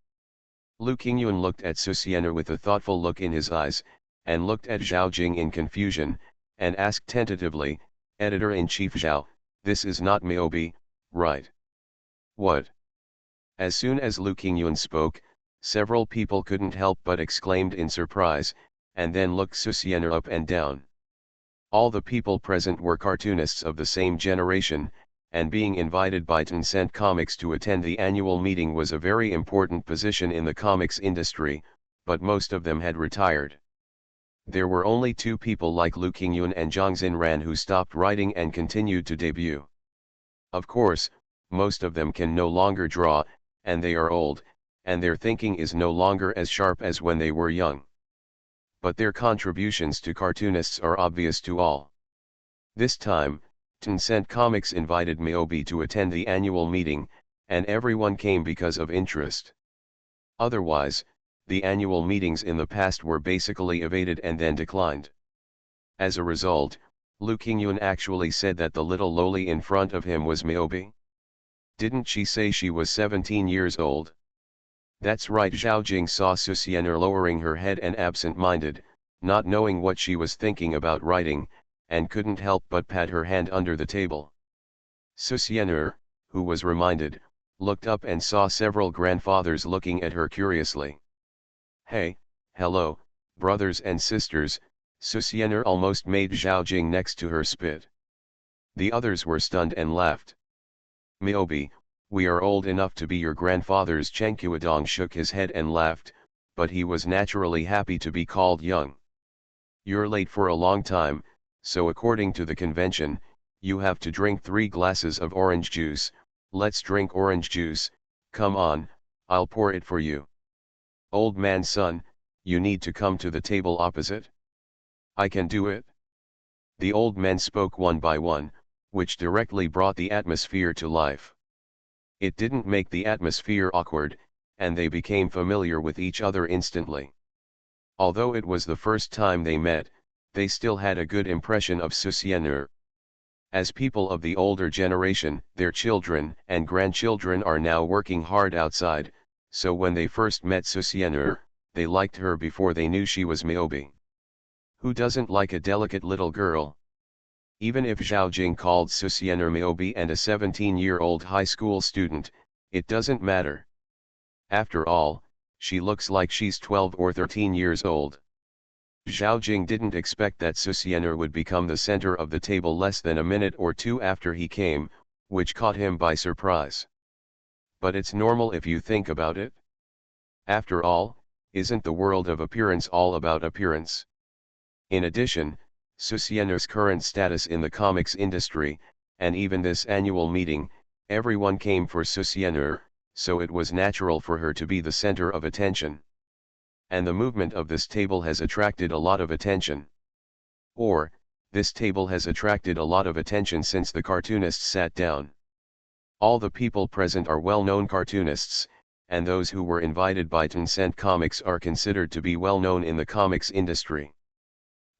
S1: Lu Qingyun looked at Susienner with a thoughtful look in his eyes, and looked at Zhao Jing in confusion, and asked tentatively, Editor-in-Chief Zhao, this is not Miyobi, right? What? As soon as Lu Qingyun spoke, several people couldn't help but exclaimed in surprise, and then looked Susienner up and down. All the people present were cartoonists of the same generation, and being invited by Tencent Comics to attend the annual meeting was a very important position in the comics industry, but most of them had retired. There were only two people like Lu Qingyun and Zhang Xinran who stopped writing and continued to debut. Of course, most of them can no longer draw, and they are old, and their thinking is no longer as sharp as when they were young. But their contributions to cartoonists are obvious to all. This time, Tencent Comics invited Miyobi to attend the annual meeting, and everyone came because of interest. Otherwise, the annual meetings in the past were basically evaded and then declined. As a result, Lu Qingyun actually said that the little loli in front of him was Miyobi. Didn't she say she was 17 years old? That's right. Zhao Jing saw Susienner lowering her head and absent-minded, not knowing what she was thinking about writing, and couldn't help but pat her hand under the table. Susienner, who was reminded, looked up and saw several grandfathers looking at her curiously. Hey, hello, brothers and sisters, Susienner almost made Zhao Jing next to her spit. The others were stunned and laughed. Miaobi, we are old enough to be your grandfathers. Chen Qiudong shook his head and laughed, but he was naturally happy to be called young. You're late for a long time, so according to the convention, you have to drink 3 glasses of orange juice. Let's drink orange juice, come on, I'll pour it for you. Old man's son, you need to come to the table opposite. I can do it. The old men spoke one by one, which directly brought the atmosphere to life. It didn't make the atmosphere awkward, and they became familiar with each other instantly. Although it was the first time they met, they still had a good impression of Susienner. As people of the older generation, their children and grandchildren are now working hard outside, so when they first met Susienner, they liked her before they knew she was Miaobi. Who doesn't like a delicate little girl? Even if Zhao Jing called Susienner Miaobi and a 17-year-old high school student, it doesn't matter. After all, she looks like she's 12 or 13 years old. Zhao Jing didn't expect that Susienner would become the center of the table less than a minute or two after he came, which caught him by surprise. But it's normal if you think about it. After all, isn't the world of appearance all about appearance? In addition, Susienner's current status in the comics industry, and even this annual meeting, everyone came for Susienner, so it was natural for her to be the center of attention. And the movement of this table has attracted a lot of attention. Or, this table has attracted a lot of attention since the cartoonists sat down. All the people present are well-known cartoonists, and those who were invited by Tencent Comics are considered to be well-known in the comics industry.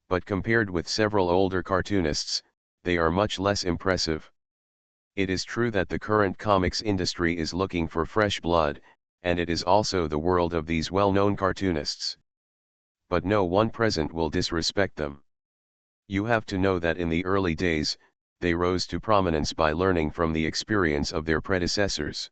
S1: But compared with several older cartoonists, they are much less impressive. It is true that the current comics industry is looking for fresh blood, and it is also the world of these well-known cartoonists. But no one present will disrespect them. You have to know that in the early days, they rose to prominence by learning from the experience of their predecessors.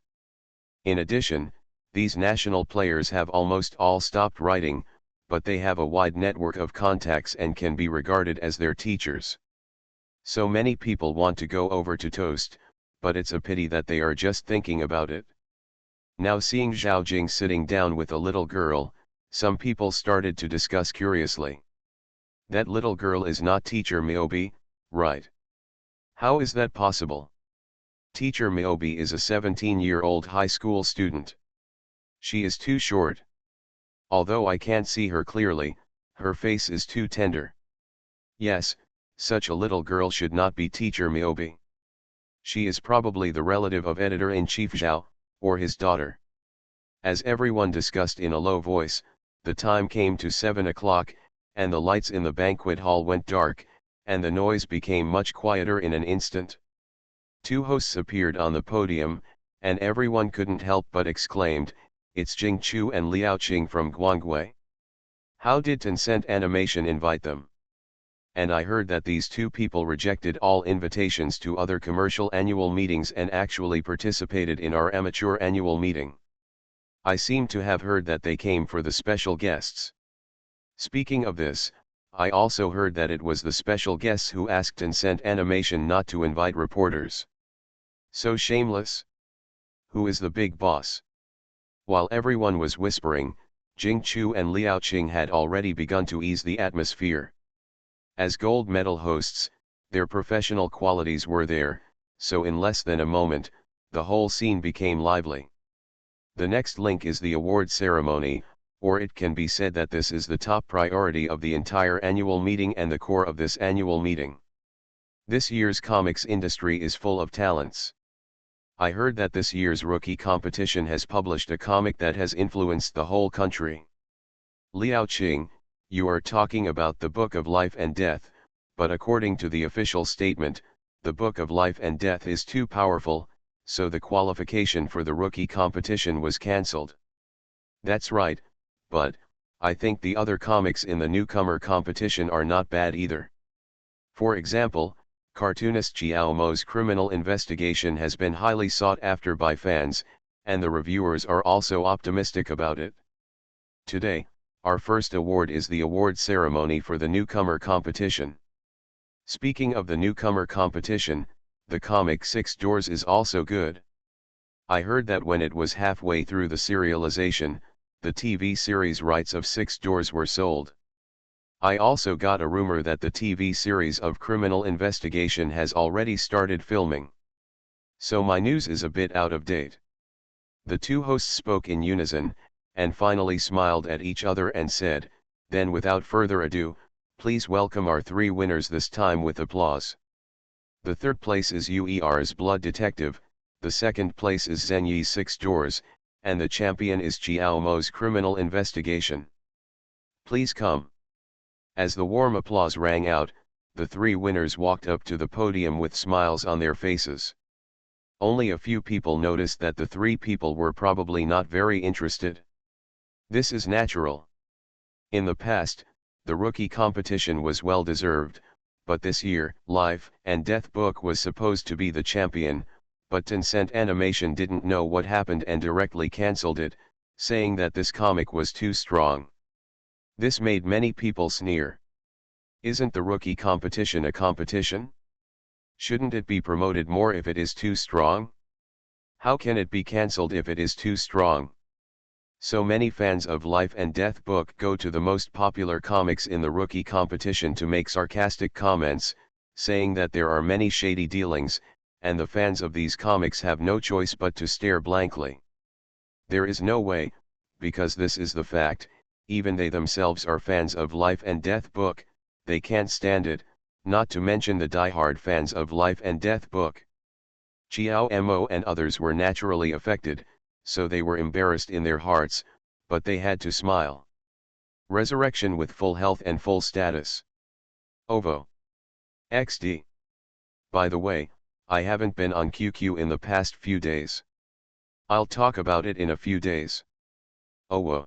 S1: In addition, these national players have almost all stopped writing, but they have a wide network of contacts and can be regarded as their teachers. So many people want to go over to Toast, but it's a pity that they are just thinking about it. Now seeing Zhao Jing sitting down with a little girl, some people started to discuss curiously. That little girl is not Teacher Miaobi, right? How is that possible? Teacher Miaobi is a 17-year-old high school student. She is too short. Although I can't see her clearly, her face is too tender. Yes, such a little girl should not be Teacher Miaobi. She is probably the relative of Editor-in-Chief Zhao, or his daughter. As everyone discussed in a low voice, the time came to 7 o'clock, and the lights in the banquet hall went dark, and the noise became much quieter in an instant. 2 hosts appeared on the podium, and everyone couldn't help but exclaimed, "It's Jing Chu and Liao Qing from Guangwei. How did Tencent Animation invite them?" And I heard that these 2 people rejected all invitations to other commercial annual meetings and actually participated in our amateur annual meeting. I seem to have heard that they came for the special guests. Speaking of this, I also heard that it was the special guests who asked Tencent Animation not to invite reporters. So shameless. Who is the big boss? While everyone was whispering, Jing Chu and Liao Qing had already begun to ease the atmosphere. As gold medal hosts, their professional qualities were there, so in less than a moment, the whole scene became lively. The next link is the award ceremony, or it can be said that this is the top priority of the entire annual meeting and the core of this annual meeting. This year's comics industry is full of talents. I heard that this year's rookie competition has published a comic that has influenced the whole country. Liao Qing, you are talking about the Book of Life and Death, but according to the official statement, the Book of Life and Death is too powerful, so the qualification for the rookie competition was cancelled. That's right, but I think the other comics in the newcomer competition are not bad either. For example, cartoonist Xiao Mo's Criminal Investigation has been highly sought after by fans, and the reviewers are also optimistic about it. Today, our first award is the award ceremony for the newcomer competition. Speaking of the newcomer competition, the comic Six Doors is also good. I heard that when it was halfway through the serialization, the TV series rights of Six Doors were sold. I also got a rumor that the TV series of Criminal Investigation has already started filming. So my news is a bit out of date. The two hosts spoke in unison, and finally smiled at each other and said, "Then without further ado, please welcome our three winners, this time with applause. The third place is UER's Blood Detective, the second place is Zenyi's Six Doors, and the champion is Xiao Mo's Criminal Investigation. Please come." As the warm applause rang out, the three winners walked up to the podium with smiles on their faces. Only a few people noticed that the three people were probably not very interested. This is natural. In the past, the rookie competition was well deserved, but this year, Life and Death Book was supposed to be the champion, but Tencent Animation didn't know what happened and directly cancelled it, saying that this comic was too strong. This made many people sneer. Isn't the rookie competition a competition? Shouldn't it be promoted more if it is too strong? How can it be cancelled if it is too strong? So many fans of Life and Death Book go to the most popular comics in the rookie competition to make sarcastic comments, saying that there are many shady dealings, and the fans of these comics have no choice but to stare blankly. There is no way, because this is the fact, even they themselves are fans of Life and Death Book, they can't stand it, not to mention the die-hard fans of Life and Death Book. Xiao Mo and others were naturally affected, so they were embarrassed in their hearts, but they had to smile. Resurrection with full health and full status. OVO. XD. By the way, I haven't been on QQ in the past few days. I'll talk about it in a few days. OVO.